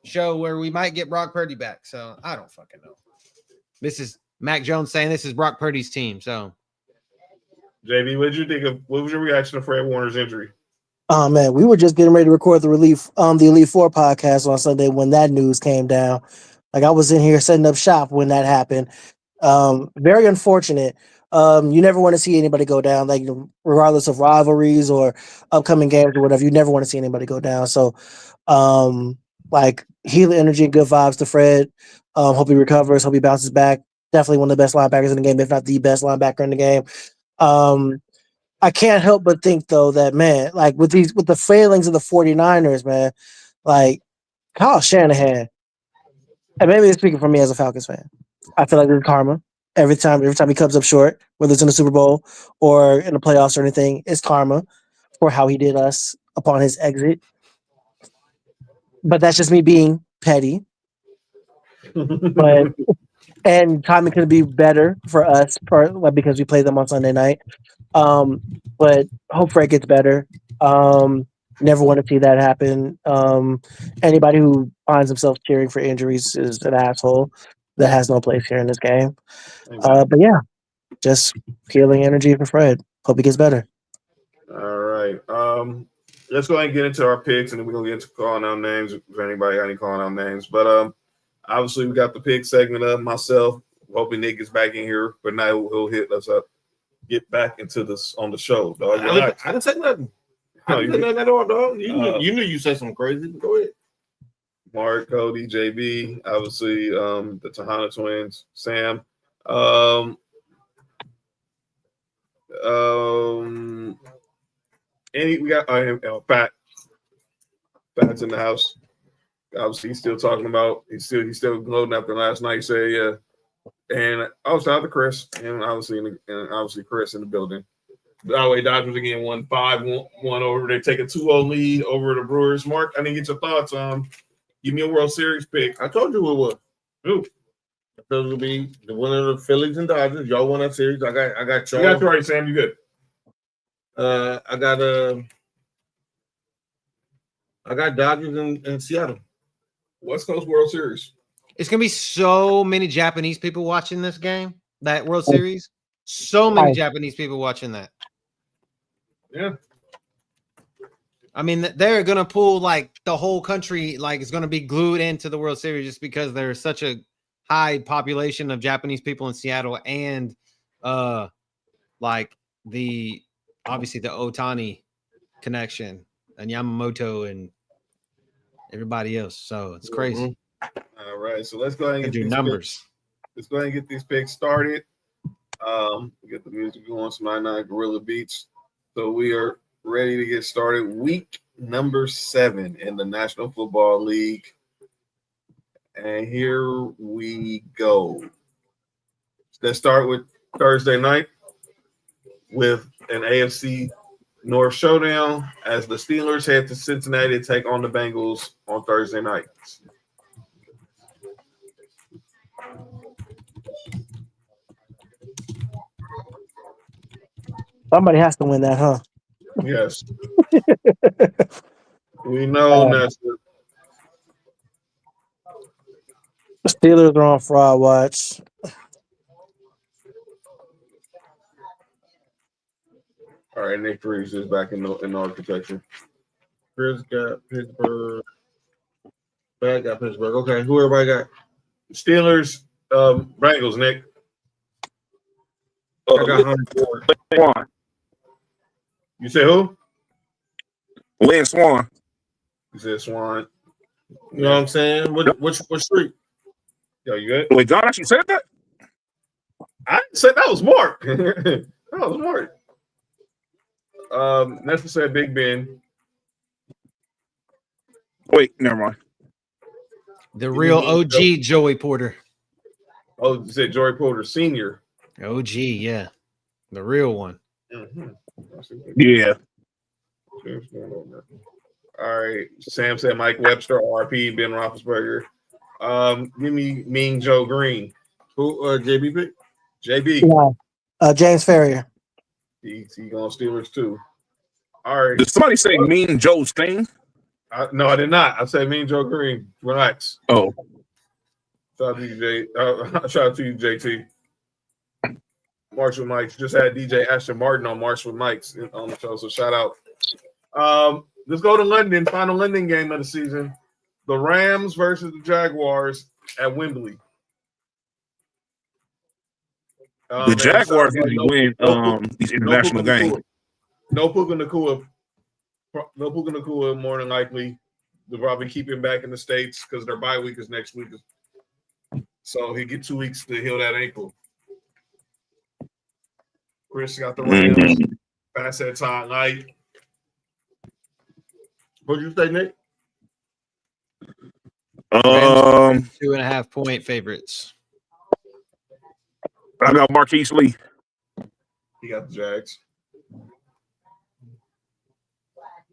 show where we might get Brock Purdy back. So I don't fucking know. This is Mac Jones saying this is Brock Purdy's team. So JB, what was your reaction to Fred Warner's injury? Oh man, we were just getting ready to record the Elite Four podcast on Sunday when that news came down. Like, I was in here setting up shop when that happened. Very unfortunate. You never want to see anybody go down, like, regardless of rivalries or upcoming games or whatever. You never want to see anybody go down. So, like, healing energy and good vibes to Fred. Hope he recovers. Hope he bounces back. Definitely one of the best linebackers in the game, if not the best linebacker in the game. I can't help but think though that, man, like with the failings of the 49ers, man, like Kyle Shanahan, and maybe it's speaking for me as a Falcons fan, I feel like there's karma. Every time he comes up short, whether it's in the Super Bowl or in the playoffs or anything, it's karma for how he did us upon his exit. But that's just me being petty. But and timing could be better for us because we play them on Sunday night. But hope Fred gets better. Never want to see that happen. Anybody who finds himself cheering for injuries is an asshole that has no place here in this game. But yeah, just healing energy for Fred. Hope he gets better. All right. Let's go ahead and get into our picks, and then we're gonna get into calling out names if anybody got any calling out names. But obviously we got the pick segment of myself. Hoping Nick gets back in here, but now he'll hit us up. Get back into this on the show, dog. I didn't say nothing. I didn't say nothing at all, dog. You knew you said something crazy. Go ahead. Mark, Cody, JB, obviously the Tahana twins, Sam. We got Pat's in the house. Obviously, he's still talking about he's still gloating after last night. Say yeah. And also out to Chris, and obviously Chris in the building. By the way, Dodgers again won 5-1 over. They take a 2-0 lead over the Brewers. Mark, I didn't get your thoughts on. Give me a World Series pick. I told you who it was. Who? I thought it would be the winner of the Phillies and Dodgers. Y'all won that series. I got Charles. You got you right, Sam. You good? I got Dodgers in Seattle. West Coast World Series. It's gonna be so many Japanese people watching this game, that World Series. So many Japanese people watching that. Yeah. I mean, they're gonna pull like the whole country, like it's gonna be glued into the World Series just because there's such a high population of Japanese people in Seattle, and like obviously the Otani connection and Yamamoto and everybody else. So it's crazy. All right, so let's go ahead and do numbers. Let's go ahead and get these picks started. Get the music going. Some 99 Gorilla Beats. So we are ready to get started. Week number 7 in the National Football League. And here we go. Let's start with Thursday night with an AFC North showdown as the Steelers head to Cincinnati to take on the Bengals on Thursday night. Somebody has to win that, huh? Yes. We know that's the Steelers are on fraud watch. all right. Nick Reeves is back in architecture. Chris got Pittsburgh. Bad got Pittsburgh. Okay, who everybody got? Steelers, Bengals, Nick. I got Hunter. Swan. You say who? Lynn Swan. You said Swan. You know what I'm saying? Which street? Yo, you good? Wait, John actually said that? I said that was Mark. That was Mark. Nestor said Big Ben. Wait, never mind. The real OG Joey Porter. Oh, you said Joey Porter Sr. OG, yeah. The real one. Mm-hmm. Yeah. All right. Sam said Mike Webster, RP, Ben Roethlisberger. Give me Mean Joe Green. Who JB pick? JB. Yeah. James Ferrier. He going Steelers too. All right. Did somebody say Mean Joe's thing? No, I did not. I said Mean Joe Green. Relax. Oh. Shout out to you, shout out to you, JT. March with Mike's. Just had DJ Ashton Martin on March with Mike's on the show, so shout out. Let's go to London. Final London game of the season. The Rams versus the Jaguars at Wembley. The Jaguars usually win these international games. No Puka Nacua. No Puka Nacua, more than likely. They'll probably keep him back in the States because their bye week is next week. So he get 2 weeks to heal that ankle. Chris got the Rams. Pass that time night. What'd you say, Nick? 2.5 point favorites. I got Marquise Lee. He got the Jags.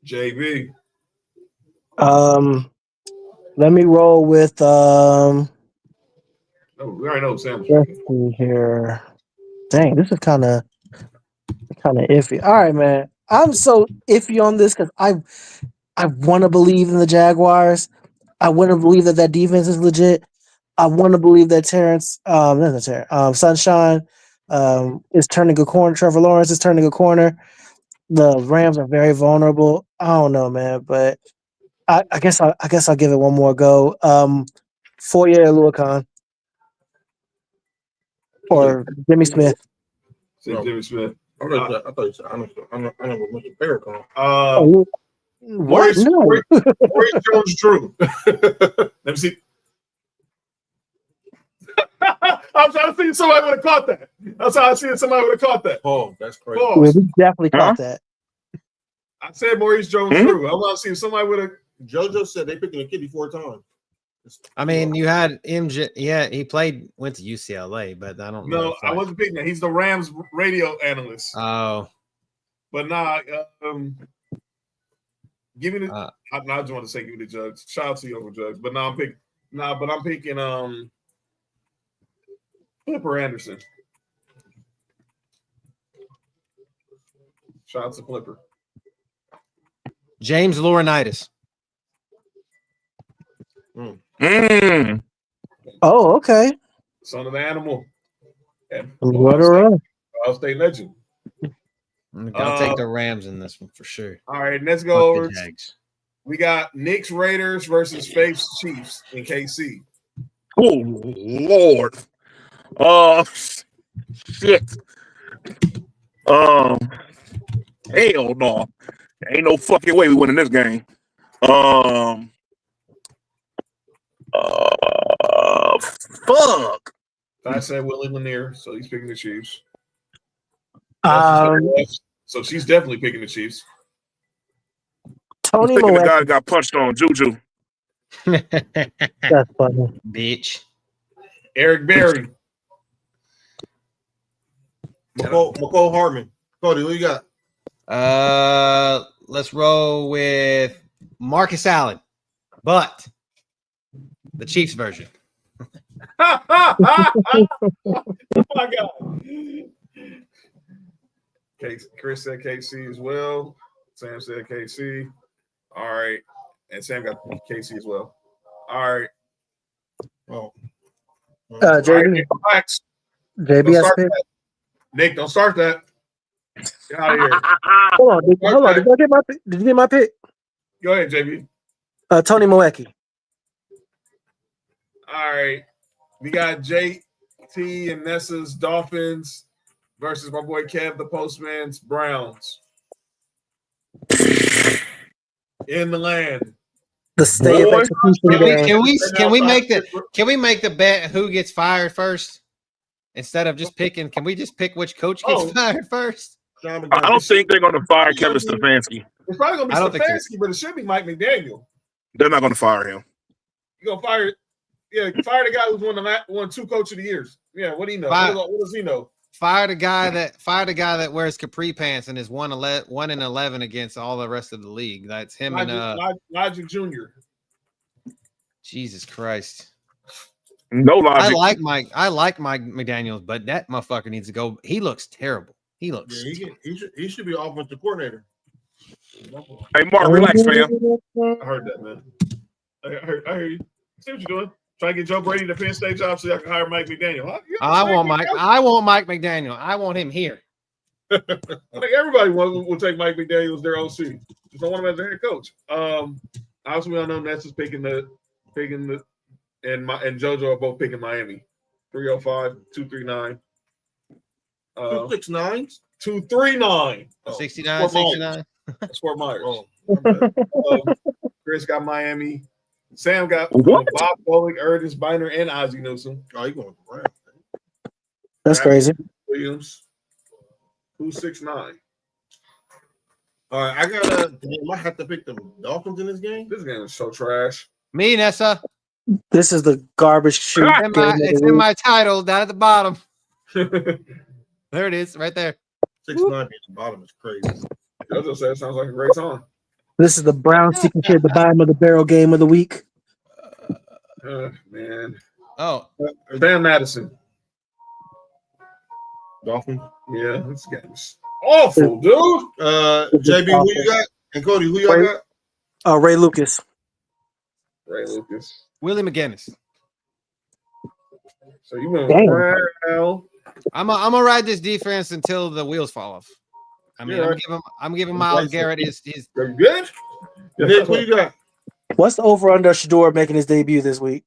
JB. Let me roll with Oh, we already know Sam. let's see here. Dang, this is kind of iffy. All right, man. I'm so iffy on this because I want to believe in the Jaguars. I want to believe that defense is legit. I want to believe that Sunshine is turning a corner. Trevor Lawrence is turning a corner. The Rams are very vulnerable. I don't know, man, but I guess I'll give it one more go. Foyer Luakan or Jimmy Smith. Say Jimmy Smith. I thought you said I know Mr. Farrakhan. What? No. Maurice Jones-Drew. Let me see. I'm trying to see if somebody would have caught that. That's how I see if somebody would have caught that. Oh, that's crazy. We definitely caught that. I said Maurice Jones-Drew. I want to see if somebody would have. JoJo said they picking a kitty 4 times. I mean, you had MJ. Yeah, he went to UCLA, but I don't know. No, I wasn't picking that. He's the Rams radio analyst. Oh. But nah, give me the. I just want to say give me the Jugs. Shout out to you over Jugs. But now I'm picking. But I'm picking Flipper Anderson. Shout out to Flipper. James Laurinaitis. Oh, okay. Son of the animal. And What a run. Ohio State legend. I'll take the Rams in this one for sure. All right, let's go Fuck over. the Jags. We got Knicks Raiders versus Faith's Chiefs in KC. Oh Lord. Shit. Hell no. Ain't no fucking way we winning this game. Fuck. I said Willie Lanier, so he's picking the Chiefs. So she's definitely picking the Chiefs. Tony Thinking the guy Moetti. got punched on Juju. That's funny. Bitch. Eric Berry. McCole Hartman. Cody, what you got? Let's roll with Marcus Allen, but the Chiefs version. Oh my God. Chris said KC as well. Sam said KC. All right. And Sam got KC as well. All right. Oh. JB. Relax. JB Don't has start pick. that. Nick, don't start that. Get out of here. Hold on. Did you get my pick? Did you get my pick? Go ahead, JB. Tony Moetti. All right. We got JT and Nessa's Dolphins versus my boy Kev the Postman's Browns. In the land. The state of execution. Can we make the bet who gets fired first? Instead of just picking, can we just pick which coach gets fired first? I don't think they're going to fire Kevin Stefanski. It's probably going to be Stefanski, but it should be Mike McDaniel. They're not going to fire him. You're going to fire the guy who's won 2 Coach of the Years. Yeah, what do you know? What does he know? Fire the guy that wears capri pants and is 1-11 against all the rest of the league. That's him Logic Jr. Jesus Christ. No logic. I like Mike McDaniels, but that motherfucker needs to go. He looks terrible. He looks. Yeah, he should be offensive coordinator. Hey, Mark, relax, fam. I heard that, man. I heard you. See what you're doing? Try to get Joe Brady the Penn State job so I can hire Mike McDaniel. Huh? I want Mike McDaniel. I want him here. I think everybody will take Mike McDaniel as their OC. Just don't want him as their head coach. Obviously, we all know Ness is picking and JoJo are both picking Miami. 305, 239. 269? 239. 69. That's Fort Myers. Oh, Chris got Miami. Sam got Bob Bowling, Ernest Biner, and Ozzie Newsome. Oh, you going to That's crazy. Williams. 269. All right, I might have to pick the Dolphins in this game. This game is so trash. Me, Nessa. This is the garbage shoot. It's in my title down at the bottom. There it is, right there. 6-9 at the bottom is crazy. JoJo said it sounds like a great song. This is the Brown secret at the bottom of the barrel game of the week. Man. Oh. Sam Madison. Dolphins? Yeah, this game's awful, dude. JB, who you got? And Cody, who y'all got? Ray Lucas. Ray Lucas. Willie McGinnis. So you went well. I'm gonna ride this defense until the wheels fall off. I mean, I'm giving Myles Garrett his. Are you good? Nick, who you got? What's the over under Shador making his debut this week?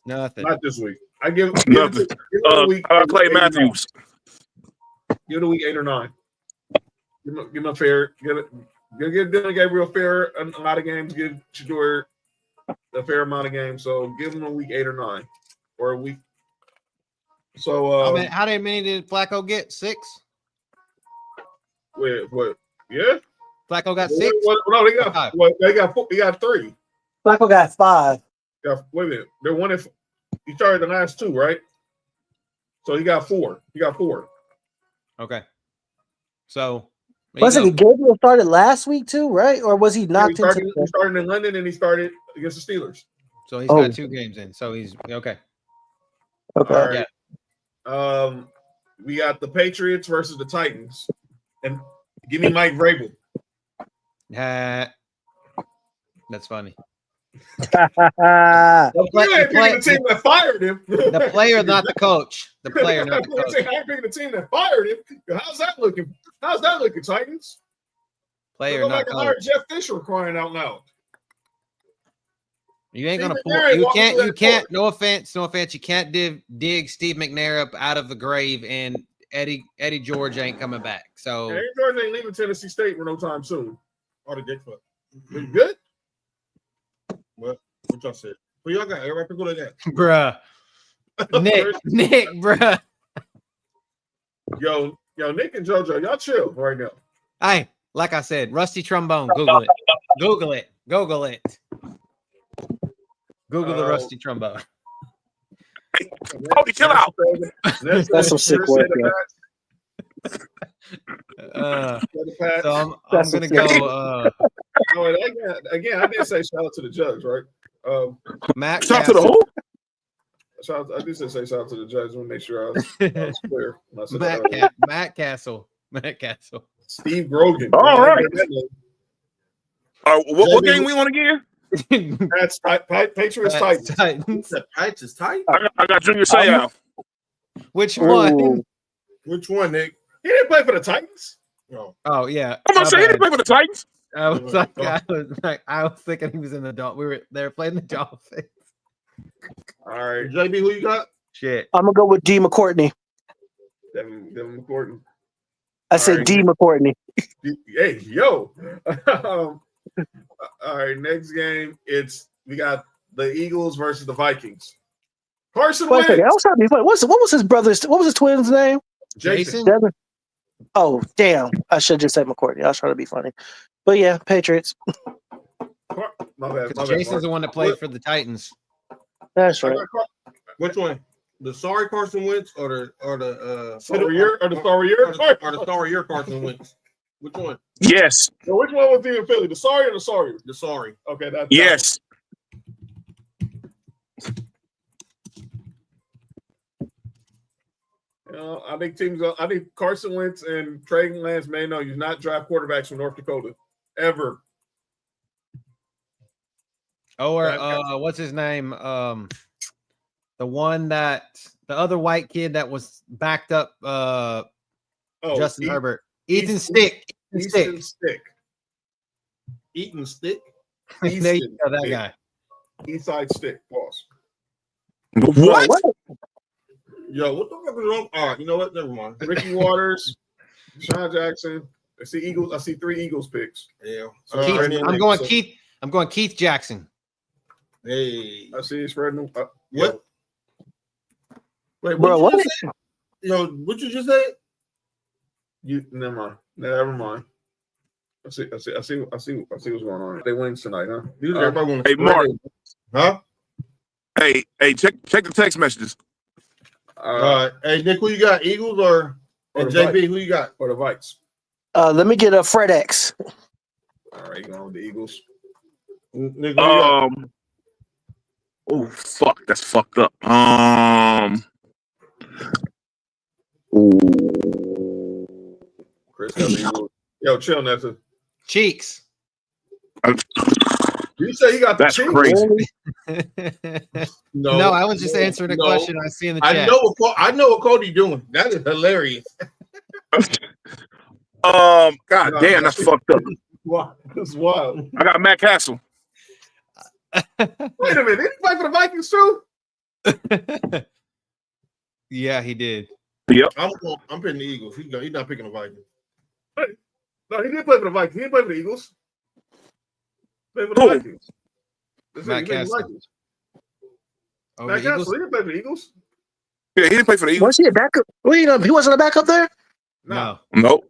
Nothing. Not this week. I give nothing. Clay Matthews. Give it a week 8 or 9. Give him a fair. Give Dylan Gabriel fair a lot of games. Give Shador a fair amount of games. So give him a week 8 or 9, or a week. So how many did Flacco get? 6. Wait, what? Yeah, Flacco got 6. No, they got 5. They got 4. He got 3. Flacco got 5. Wait a minute. They're one. If he started the last 2, right? So he got 4. He got 4. Okay. So Wasn't Gabriel started last week too, right? Or was he knocked into? He started in London and he started against the Steelers. So he's got 2 games in. So he's okay. Okay. All right. Yeah. We got the Patriots versus the Titans, and give me Mike Vrabel. That's funny. You ain't picking the team that fired him. The player, not the coach. The player, not the coach. I ain't picking the team that fired him. How's that looking? Titans? Player, not hire coach. Jeff Fisher, crying out loud. You ain't gonna Steve pull. McNair You can't. No offense. You can't dig Steve McNair up out of the grave, and Eddie George ain't coming back. So Eddie George ain't leaving Tennessee State for no time soon. Or the dick foot. You good? What y'all said? Who y'all got? Everybody pick who they got. Bruh. Nick, bruh. Yo, Nick and JoJo, y'all chill right now. Hey, like I said, Rusty Trombone. Google it. Google it. Google the Rusty Trombone. Cody, chill out. That's some sick work, yeah. So I'm gonna go. Again, I did say shout out to the judge, right? Matt. Shout out to the who? I did say shout out to the judge. I want to make sure I was clear. Matt Castle. Steve Grogan. All right. What game we on again? That's Patriots Titans. The Titans is tight. I got Junior Seau. Which one? Which one, Nick? He didn't play for the Titans. No. Oh yeah. I'm gonna say he didn't play for the Titans. I was thinking he was in the Dolphins. They were playing the Dolphins. All right, JB, who you got? Shit. I'm gonna go with D. McCourtney. Devin McCourtney. I said D. McCourtney. Hey, yo. All right, next game. We got the Eagles versus the Vikings. Carson Wentz. I was trying to be funny. What was his twin's name? Jason. Devin? Oh, damn. I should just say McCourtney. I was trying to be funny. But yeah, Patriots. My bad. Jason's the one that played for the Titans. That's right. Which one? The sorry Carson Wentz or the sorry Carson Wentz? Which one? Yes. So which one was he in Philly? The sorry or the sorry? The sorry. Okay, that's yes. I think Carson Wentz and Trey Lance may know you not draft quarterbacks from North Dakota ever. Or what's his name? The other white kid that was backed up. Justin Herbert. Ethan Stick. Easton Stick. Eaton Stick. There you go, that guy. Eastside Stick. Pause. What? Yo, what the fuck is wrong? All right, you know what? Never mind. Ricky Waters, Sean Jackson. I see 3 Eagles picks. Yeah. I'm going Keith Jackson. Hey. I see it's spreading. What? Wait, bro, what? Yo, what you just said? Never mind. I see what's going on. They win tonight, huh? Hey, Mark. Huh? Hey, check the text messages. Hey, Nick, who you got? Eagles or JB? Who you got? Or the Vikes? Let me get a Fred X. All right, going with the Eagles. Nick, oh fuck, that's fucked up. Chris got the Eagles. Yo, chill, Nessa. Cheeks. You say you got the That's cheeks? crazy. No, I was just answering a question I see in the chat. I know what Cody doing. That is hilarious. God damn, that's fucked up. That's wild. I got Matt Castle. Wait a minute, did he play for the Vikings too? Yeah, he did. Yep. I'm picking the Eagles. He's not picking the Vikings. No, he did play for the Vikings. He didn't play for the Eagles. Play for the Vikings. Matt Castle. Oh, Matt Castle, he didn't play for the Eagles. Yeah, he didn't play for the Eagles. Was he a backup? He wasn't a backup there? No. Nope.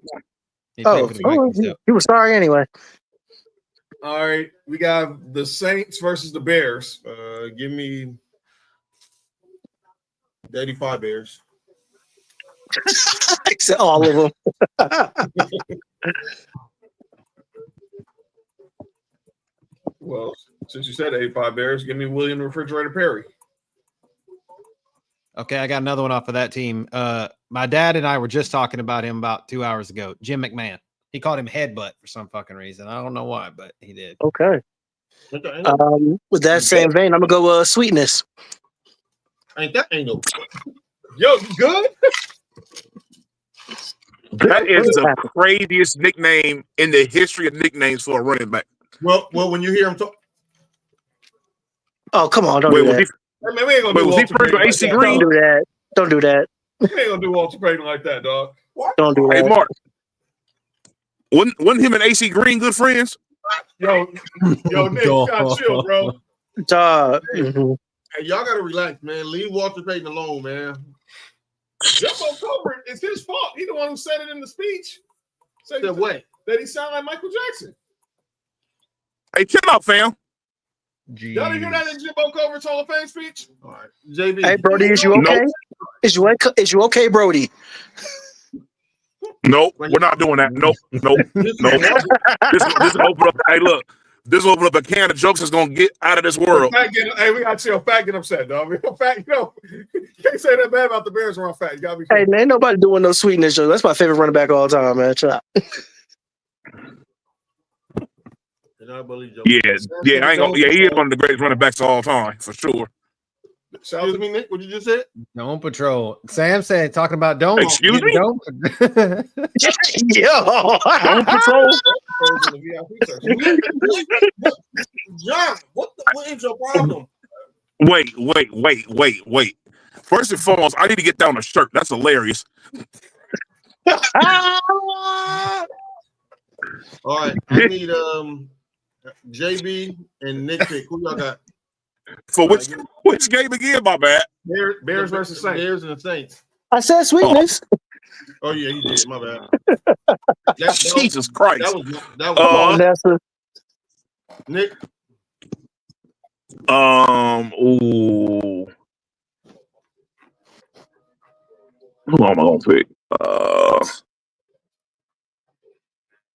He was sorry anyway. All right, we got the Saints versus the Bears. Give me the 85 Bears. Except all of them. Well, since you said 85 Bears, give me William Refrigerator Perry. Okay, I got another one off of that team. My dad and I were just talking about him about 2 hours ago. Jim McMahon. He called him Headbutt for some fucking reason. I don't know why, but he did. Okay. With that same vein, I'm gonna go Sweetness. Ain't that angle? Yo, you good? That is the craziest nickname in the history of nicknames for a running back. Well, when you hear him talk. Oh, come on! Don't do that. Man, we ain't gonna do was he friends with AC Green? Don't do that. Don't do that. We ain't gonna do Walter Payton like that, dog. Don't do that. Hey, Mark. Wasn't him and AC Green good friends? Yo, Nick, you gotta chill, bro. Hey, y'all gotta relax, man. Leave Walter Payton alone, man. Jumbo Cobra, it's his fault. He the one who said it in the speech. Said what? That he sounded like Michael Jackson. Hey, chill out, fam. Y'all didn't hear that in Jimbo Cobra's Hall of Fame speech? All right, JB. Hey, Brody, is you okay? Nope. Is you okay, Brody? Nope, we're not doing that. Nope. This open up. Hey, look. This will open up a can of jokes that's gonna get out of this world. Hey, we got chill. Fat get upset, dog. Fat, you can't say that bad about the Bears around Fat. You gotta be. Hey, man, ain't nobody doing no Sweetness joke. That's my favorite running back of all time, man. Chill out. Yeah, I ain't gonna. Yeah, he is one of the greatest running backs of all time for sure. Excuse me, Nick. What you just said? Dome Patrol. Sam said talking about Dome. Excuse me? Dome? Yo. Dome Patrol. John, what is your problem? Wait. First and foremost, I need to get down a shirt. That's hilarious. All right, I need JB and Nick pick. Who y'all got? For which game again? My bad. Bears versus Saints. Bears and the Saints. I said Sweetness. Oh yeah, you did. My bad. Jesus Christ. That was Nessa. Nick. Ooh. Who am I gonna pick?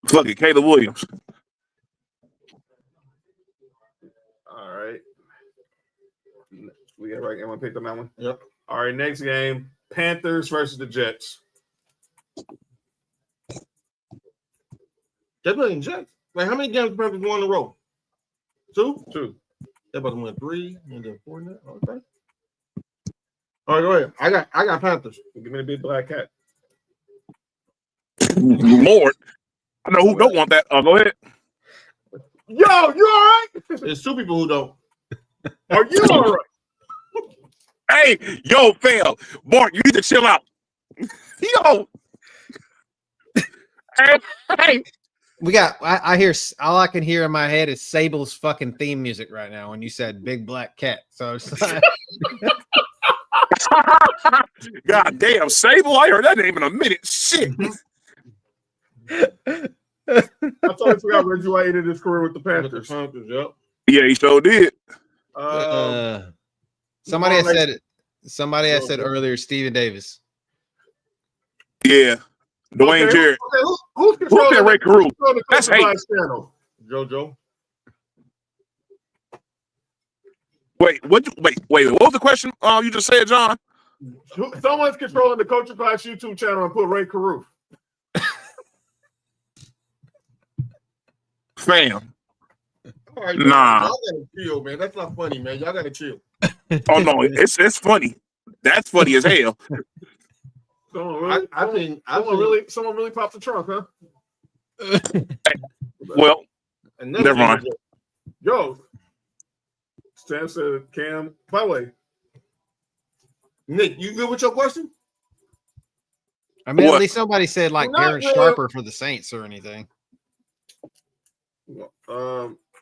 Fuck it, Caleb Williams. All right. We got right. Everyone picked on that one. Yep. All right. Next game: Panthers versus the Jets. They playing Jets. Like how many games the Panthers won in a row? Two. They about to win 3 and then 4 now. Okay. All right, go ahead. I got Panthers. Give me the big black cat. Lord, I know who don't want that. Go ahead. Yo, you all right? There's 2 people who don't. Are you all right? Hey, yo, fam, Mark, you need to chill out. Yo, hey. We got. I hear all I can hear in my head is Sable's fucking theme music right now. When you said "Big Black Cat," so it's like, God damn, Sable! I heard that name in a minute. Shit. I totally forgot Reggie White ended his career with the Panthers. Yep. Yeah, he sure did. somebody had said it. Somebody had said earlier, Steven Davis. Yeah, Dwayne Jarrett. Okay, who's controlling Ray Carew? That's hate. JoJo. Wait, what was the question you just said, John? Someone's controlling the Coaching Class YouTube channel and put Ray Carew. Fam. All right, nah. Y'all gotta chill, man. That's not funny, man. Y'all gotta chill. Oh no, it's funny. That's funny as hell. Someone really popped the trunk, huh? Well, never mind. Yo, Stan said Cam. By the way, Nick, you good with your question? I mean, at least somebody said like Darren Sharper for the Saints or anything.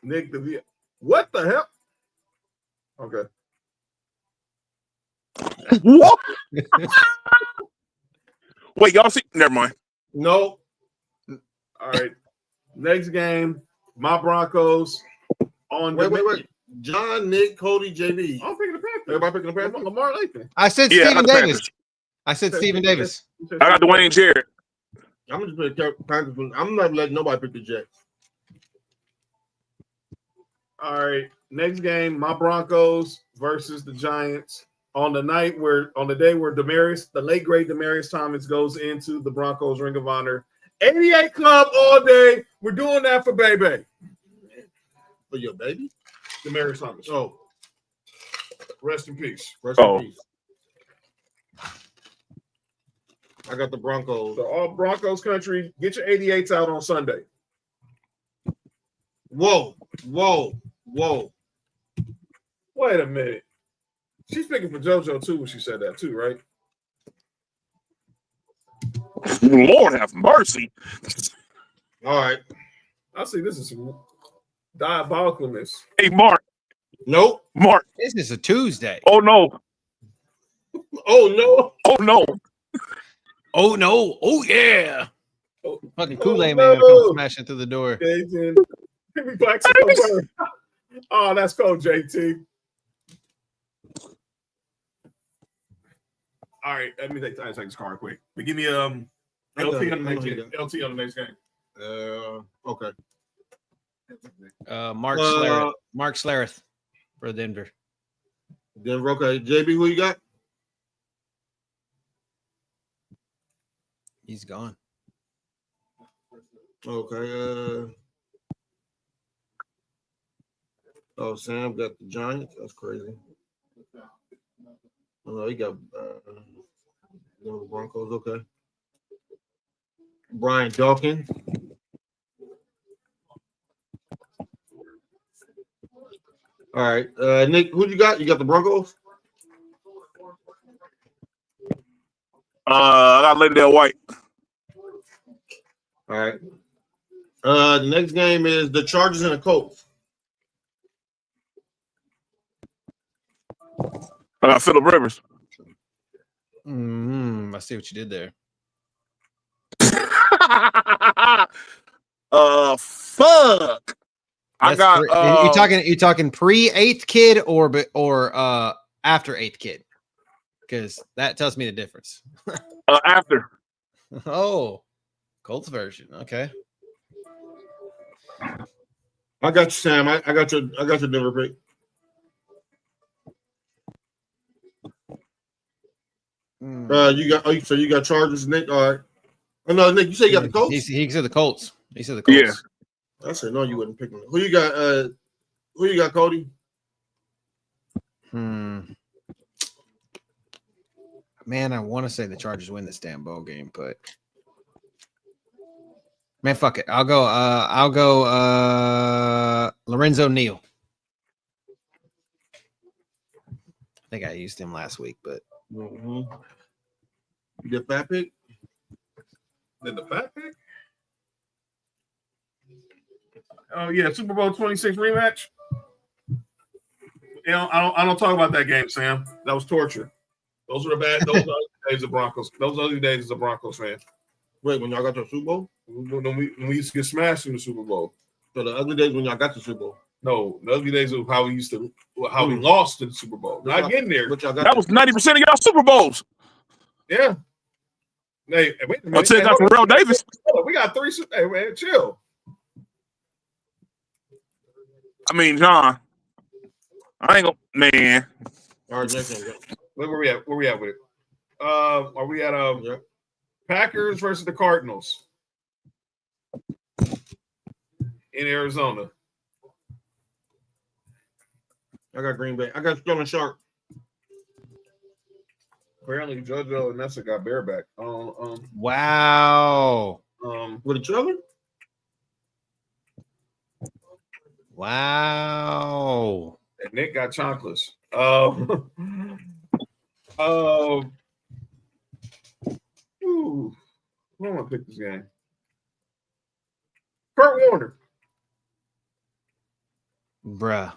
Nick, what the hell? Okay. What? Wait, y'all see? Never mind. No. All right. Next game, my Broncos on. Wait. John, Nick, Cody, JB. I'm picking the Panthers. Everybody picking the Panthers? Lamar Lathan. I said Steven Davis. I said Steven Davis. I got Dwayne Jarrett. I'm just picking the Panthers. I'm not letting nobody pick the Jets. All right. Next game, my Broncos versus the Giants. On the day where the late great Demaryius Thomas goes into the Broncos Ring of Honor. 88 Club all day. We're doing that for Bebe. For your baby? Demaryius Thomas. Oh. Rest in peace. Rest in peace. I got the Broncos. So all Broncos country, get your 88s out on Sunday. Whoa. Wait a minute. She's picking for JoJo too when she said that too, right? Lord have mercy. All right. I see this is some diabolicalness. Hey, Mark. Nope. Mark. This is a Tuesday. Oh, no. Oh, no. Oh, no. Oh, no. Oh, yeah. Fucking Kool-Aid no. man gonna come smashing through the door. Oh, that's cold, JT. All right, let me take this card quick. But give me LT on the next game. LT on the next game. Okay. Mark Schlereth for Denver. Denver, okay. JB, who you got? He's gone. Okay. Sam got the Giants. That's crazy. Oh, he got the Broncos. Okay. Brian Dawkins. All right. Nick, who you got? You got the Broncos? I got Lady White. All right. The next game is the Chargers and the Colts. I got Phillip Rivers. I see what you did there. Fuck. I got. You talking pre-8th kid or after 8th kid? Because that tells me the difference. After. Oh, Colts version. Okay. I got you, Sam. I got your Denver pick. You got Chargers, Nick. All right. Oh no, Nick, you say you got the Colts? He said the Colts. He said the Colts. Yeah. I said no, you wouldn't pick them. Who you got? Who you got, Cody? Man, I want to say the Chargers win this damn bowl game, but man, fuck it. I'll go Lorenzo Neal. I think I used him last week, but You get fat pick? Did the fat pick? Oh yeah, Super Bowl 26 rematch. I don't talk about that game, Sam. That was torture. Those were the days of Broncos. Those ugly days as a Broncos fan. Wait, when y'all got to the Super Bowl? When we used to get smashed in the Super Bowl. So the ugly days when y'all got to the Super Bowl. No, the ugly days of how we lost in the Super Bowl. Not getting there. That was 90% of y'all Super Bowls. Yeah. Hey, wait a minute. Until got Terrell Davis. We got 3. Hey, man, chill. I mean, John, I ain't gonna, man. All right, next game. Where we at with it? Are we at Packers versus the Cardinals in Arizona? I got Green Bay. I got Sterling Sharp. Apparently, JoJo and Nessa got bareback. wow. With each other? Wow. And Nick got chocolates. Ooh, who am I gonna pick this game? Kurt Warner. Bruh.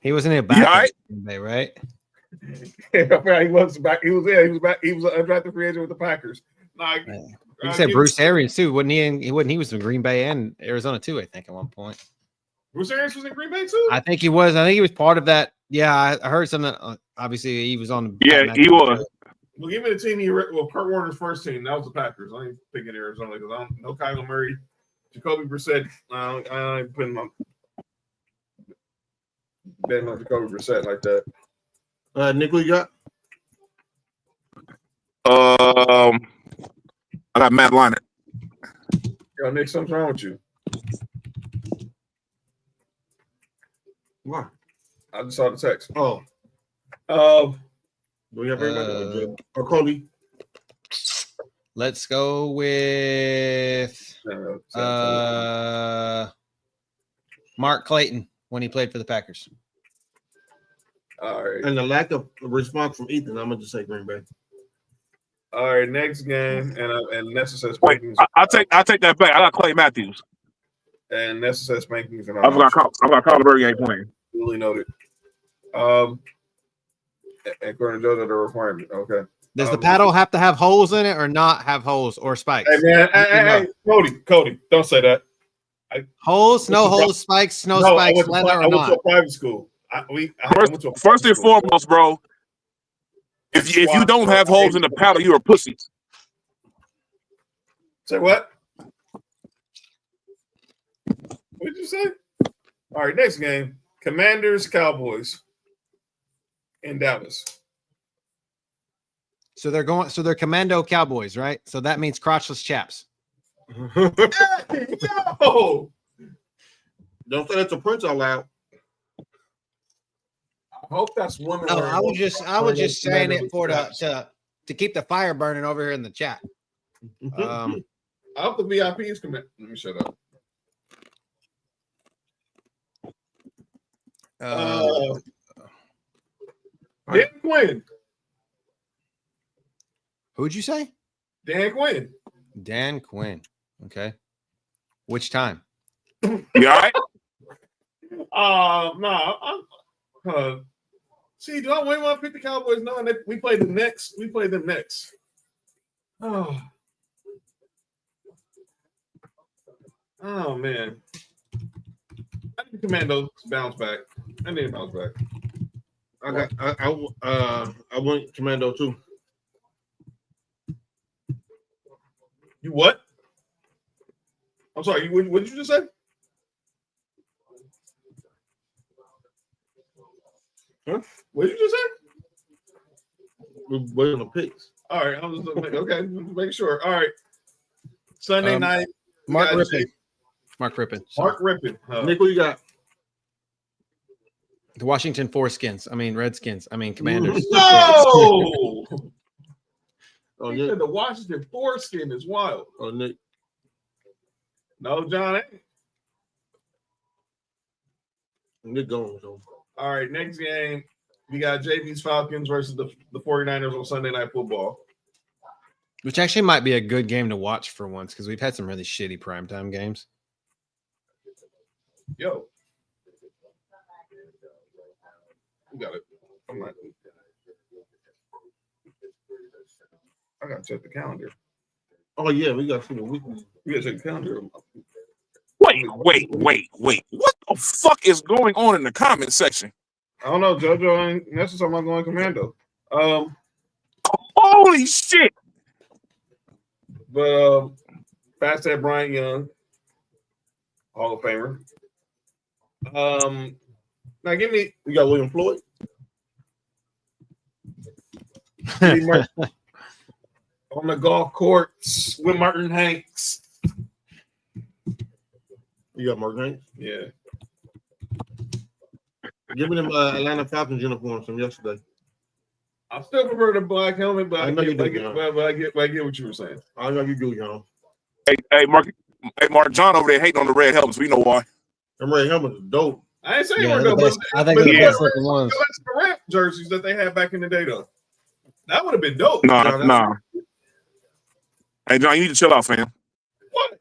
He wasn't a back in Bay, right? Yeah, he was back. He was back. He was an undrafted free agent with the Packers. Like, you can say Bruce Arians too, wasn't he? He was in Green Bay and Arizona too, I think, at one point. Bruce Arians was in Green Bay too? I think he was. I think he was part of that. Yeah, I heard something. Obviously, he was on. Yeah, he was. Well, give me the team. Kurt Warner's first team. That was the Packers. I ain't picking Arizona because I don't know Kyler Murray, Jacoby Brissett. I ain't putting my betting on Jacoby Brissett like that. Nick, what you got? I got Matt Leinart. Yo, Nick, something's wrong with you. Why? I just saw the text. Oh. Um, Do we have everybody? Or Cody? Let's go with Mark Clayton when he played for the Packers. All right. And the lack of response from Ethan, I'm gonna just say Green Bay. All right, next game, and necessary Wait, spankings. I take that back. I got Clay Matthews. And necessary spankings. And I got Colberg ain't playing. Duly noted. According to JoJo, the requirement. Okay. Does the paddle have to have holes in it or not have holes or spikes? Hey man, hey, Cody, don't say that. Holes, no holes, spikes, no spikes, leather or I went not. to a private school. First and foremost, bro. If you don't have holes in the paddle, you're a pussy. Say what? What'd you say? All right, next game. Commanders, Cowboys in Dallas. So they're commando Cowboys, right? So that means crotchless chaps. Hey, yo! Don't say that's a Prince out loud. I hope that's women. No, I was just saying it for to keep the fire burning over here in the chat. I hope the VIPs come in. Let me shut up. Dan Quinn. Who'd you say? Dan Quinn. Dan Quinn. Okay. Which time? You all right? See, do I really want to pick the Cowboys? No, we play them next. Oh man. I need the Commandos to bounce back. I need to bounce back. I went Commando too. You what? I'm sorry. What did you just say? Huh? What did you just say? We're waiting on the picks. All right. I'm just okay. Make sure. All right. Sunday night. Mark Rippon. Mark Rippon. Nick, what you got? The Washington Redskins. Commanders. No! Oh, Nick. The Washington foreskin is wild. Oh, Nick. No, John ain't. Nick going. All right, next game. We got JV's Falcons versus the 49ers on Sunday Night Football. Which actually might be a good game to watch for once because we've had some really shitty primetime games. Yo. You got it. I gotta check the calendar. Oh yeah, we gotta see the weekend. We gotta check the calendar. Wait. What the fuck is going on in the comment section? I don't know, JoJo ain't necessarily I'm going commando. Holy shit. But Fast at Bryant Young, Hall of Famer. Now give me. You got William Floyd. On the golf courts with Martin Hanks. You got Martin Hanks? Yeah. Give me them Atlanta Falcons uniforms from yesterday. I still prefer the black helmet, but I get what you were saying. I know you do, John. Hey, Mark John over there hating on the red helmets. We know why. Them red helmets are dope. I ain't saying Yeah, we're dope. I think they're the best looking ones. The rap jerseys that they had back in the day, though. That would have been dope. Nah. Hey, John, you need to chill out, fam. What?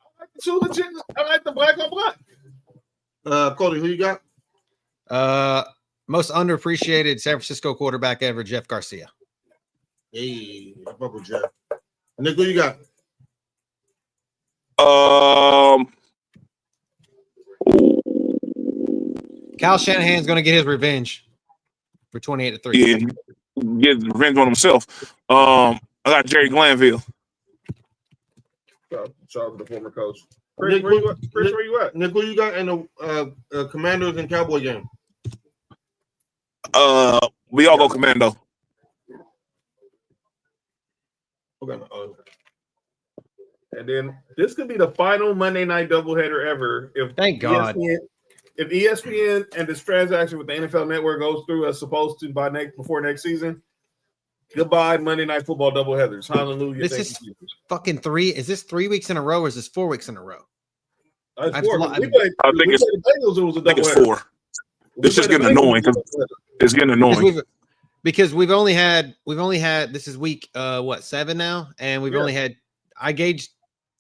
I like the two legit. I like the black on black. Cody, who you got? Most underappreciated San Francisco quarterback ever, Jeff Garcia. Hey, Bubble Jeff. Nick, who you got? Kyle Shanahan's going to get his revenge for 28-3. Yeah, get revenge on himself. I got Jerry Glanville. Shout out to the former coach. Chris, where you at? Nick, who you got in the Commanders and Cowboy game? We all go commando. Okay. And then this could be the final Monday night doubleheader ever. Thank God. if ESPN and this transaction with the NFL Network goes through as supposed to before next season, goodbye Monday Night Football doubleheaders. Hallelujah. This is fucking 3. Is this 3 weeks in a row or is this 4 weeks in a row? I think it's 4. It's just getting annoying. It's getting annoying. Because we've only had this is week 7 now, and we've only had I gauged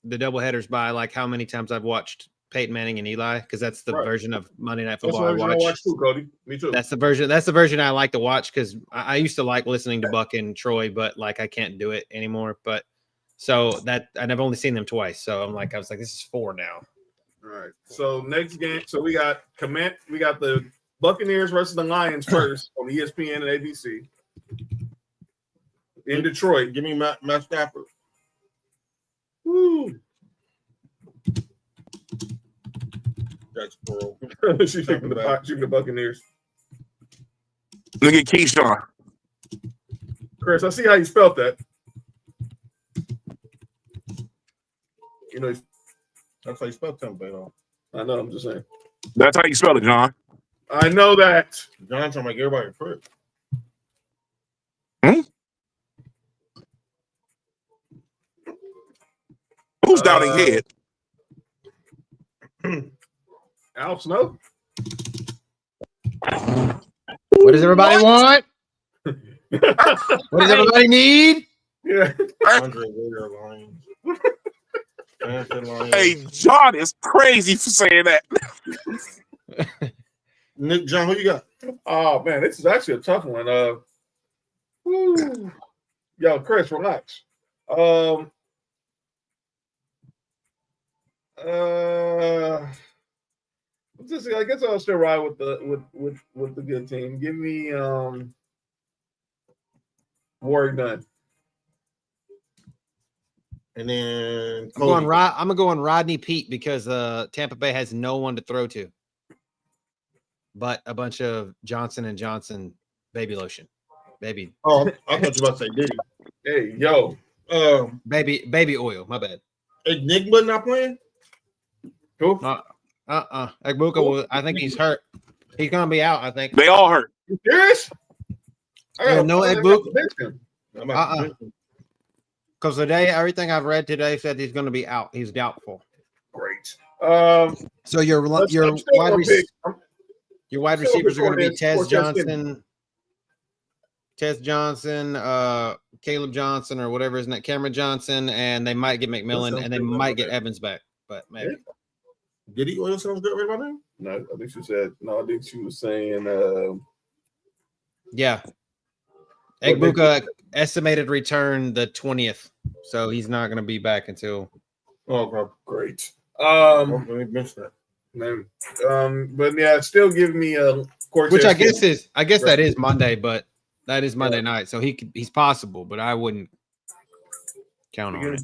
the doubleheaders by like how many times I've watched Peyton Manning and Eli, because that's the version of Monday Night Football I watch. Too, Cody. Me too. That's the version I like to watch, because I used to like listening to Buck and Troy, but like I can't do it anymore. But so that, and I've only seen them twice, so I was like, this is 4 now. All right. So next game, so we got the Buccaneers versus the Lions first on ESPN and ABC in Detroit. Give me Matt Stafford. Woo. That's cool. She's picking the Buccaneers. Look at Keyshawn. Chris, I see how you spelled that. You know, that's how you spell Tampa Bay. I know. I'm just saying. That's how you spell it, John. I know that. John's trying to make everybody a prick. Who's doubting head? Al Snow. What does everybody want? What does everybody need? Yeah. Hey, John is crazy for saying that. Nick, John, who you got? Oh man, this is actually a tough one. Yo, Chris, relax. I guess I'll still ride with the good team. Give me Warwick Dunn. And then I'm gonna go on Rodney Pete, because Tampa Bay has no one to throw to but a bunch of Johnson & Johnson baby lotion. Baby. Oh, I thought you were about to say Diddy. Hey, yo. Baby oil. My bad. Enigma not playing? Who? Egbuka, I think he's hurt. He's gonna be out, I think. They all hurt. You serious? No Egbuka. Because today, everything I've read today said he's going to be out. He's doubtful. Great. So your wide receivers are going to be Tez Johnson, Caleb Johnson, or whatever his name, Cameron Johnson, and they might get McMillan, and they might get Evans back, but maybe. Did he oil sounds good right about now? No, I think she said no. I think she was saying yeah. Egbuka estimated return the 20th, so he's not going to be back until. Oh, great. But yeah, still give me a Cortez. Which I guess that is Monday, but that is Monday night, so he's possible, but I wouldn't count on it.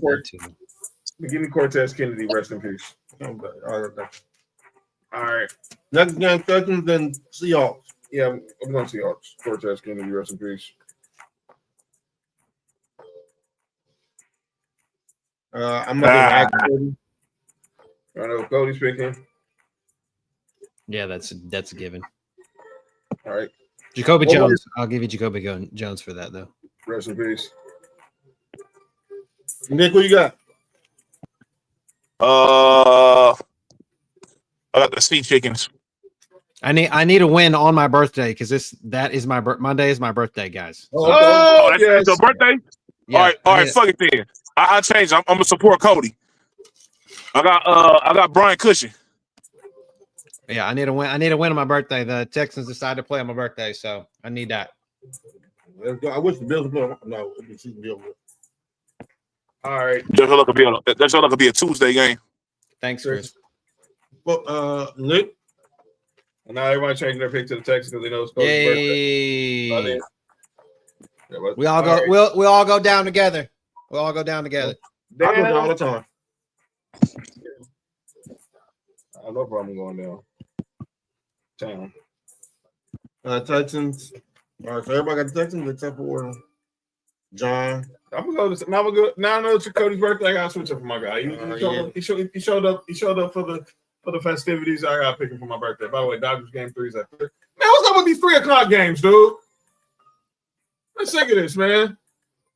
Give me Cortez Kennedy, rest in peace. All right. Next game, Texans, then Seahawks. Yeah, I'm going to Seahawks. Cortez Kennedy, rest in peace. I'm not going to I know Cody's picking. Yeah, that's a given. All right. Jacoby Jones. I'll give you Jacoby Jones for that, though. Rest in peace. Nick, what you got? I got the Sea Chickens. I need a win on my birthday, because that is Monday is my birthday, guys. Oh, that's your birthday? Yeah, all right, fuck it then. I changed. I'm gonna support Cody. I got Brian Cushing. Yeah, I need a win. I need a win on my birthday. The Texans decided to play on my birthday, so I need that. I wish the Bills would play. No, the season deal with. All right. That could be a Tuesday game. Thanks, Chris. Well, Nick. And now everybody changing their pick to the Texans because they know it's Cody's birthday. Yeah, we all go. Right. We'll all go down together. We'll all go down together. I go down all the time. I have no problem going down. Texans. All right, so everybody got the Texans except for John. I'm gonna go. Now I know it's Cody's birthday. I gotta switch up for my guy. He showed up for the for the festivities. I got picking for my birthday. By the way, Dodgers game 3 is at 3. Man, what's up with these 3 o'clock games, dude? I'm sick of this, man.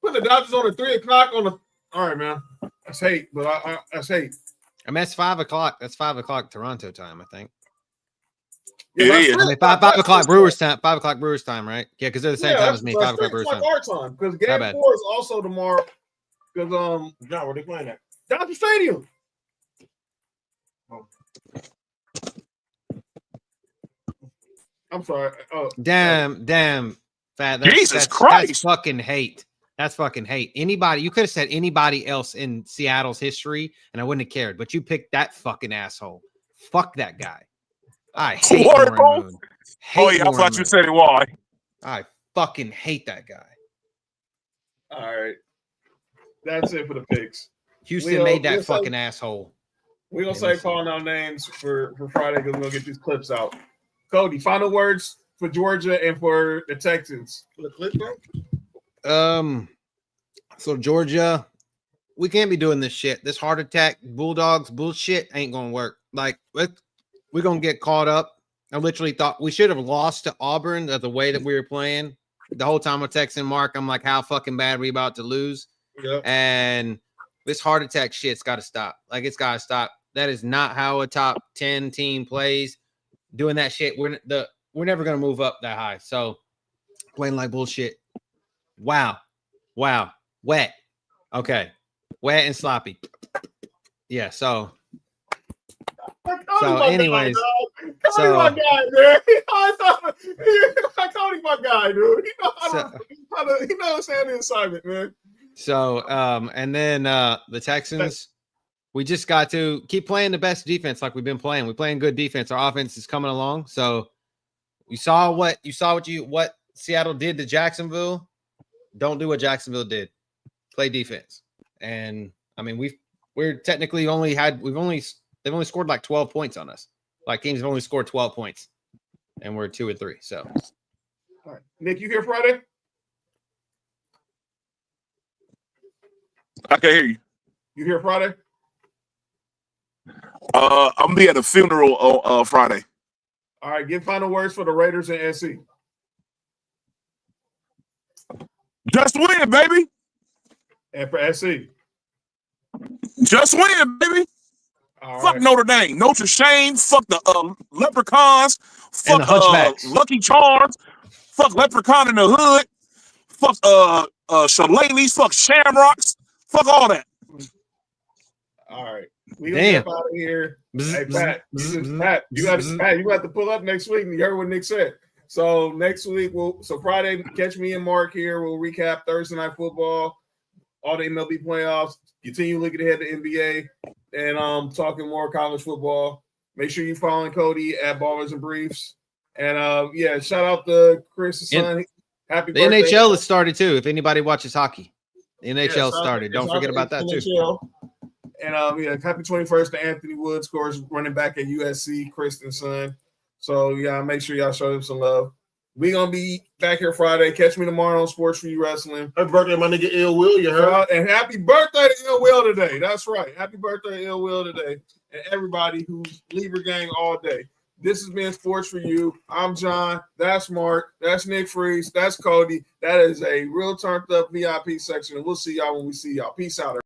Put the Dodgers on at 3 o'clock on the. All right, man. That's hate, but that's hate. I mean, that's 5 o'clock. That's 5 o'clock Toronto time, I think. Yeah, it is. I mean, 5 o'clock Brewers time. 5 o'clock Brewers time, right? Yeah, because they're the same time as me. 5 o'clock Brewers time. Our time, because game 4 is also tomorrow. Because John, where they playing at? Dodger Stadium. Oh. I'm sorry. Oh, damn, fat. Jesus Christ. That's fucking hate. That's fucking hate. Anybody, you could have said anybody else in Seattle's history, and I wouldn't have cared. But you picked that fucking asshole. Fuck that guy. I hate Warren Moon. Oh yeah, I thought you said it. Why? I fucking hate that guy. All right, that's it for the picks. Houston made that fucking asshole. We're gonna say calling out names for Friday because we're gonna get these clips out. Cody, final words for Georgia and for the Texans. For the clip, bro? So Georgia, we can't be doing this shit. This heart attack Bulldogs bullshit ain't gonna work. Like, we're gonna get caught up. I literally thought we should have lost to Auburn the way that we were playing. The whole time I'm texting Mark, I'm like, how fucking bad are we about to lose? Yep. And this heart attack shit's got to stop. Like, it's got to stop. That is not how a top 10 team plays. Doing that shit, we're never gonna move up that high. So playing like bullshit. Wow. Wet. Okay. Wet and sloppy. Yeah. So anyways, Cody my guy, man. Cody my guy, dude. He knows how to assignment, man. So and then the Texans, we just got to keep playing the best defense like we've been playing. We're playing good defense. Our offense is coming along. So you saw what Seattle did to Jacksonville. Don't do what Jacksonville did. Play defense. And I mean, they've only scored like 12 points on us. Like, teams have only scored 12 points, and we're 2-3. So, all right, Nick, you here Friday? I can hear you. You here Friday? I'm gonna be at a funeral on Friday. All right, give final words for the Raiders and SC. Just win, baby. And for SC. Just win, baby. All fuck right. Notre Dame. Notre Shame. Fuck the Leprechauns. Fuck the Hunchbacks. Lucky Charms. Fuck Leprechaun in the Hood. Fuck Shillelaghs. Fuck Shamrocks. Fuck all that. All right. We gonna get out of here. Hey, Pat, you got to pull up next week. You heard what Nick said. So next week, Friday, catch me and Mark here. We'll recap Thursday night football, all the MLB playoffs, continue looking ahead to NBA, and talking more college football. Make sure you following Cody at Ballers and Briefs. And shout out to Chris' son. Happy birthday. The NHL has started too. If anybody watches hockey, the NHL started. Don't forget about that too. And happy 21st to Anthony Woods, of course, running back at USC, Kristen's son. So make sure y'all show him some love. We gonna be back here Friday. Catch me tomorrow on Sports4U Wrestling. Happy birthday, my nigga Ill Will, you heard? And happy birthday to Ill Will today. That's right. Happy birthday, Ill Will today. And everybody who's Lever Gang all day. This has been Sports4U. I'm John. That's Mark. That's Nick Freeze. That's Cody. That is a real turned up VIP section. And we'll see y'all when we see y'all. Peace out.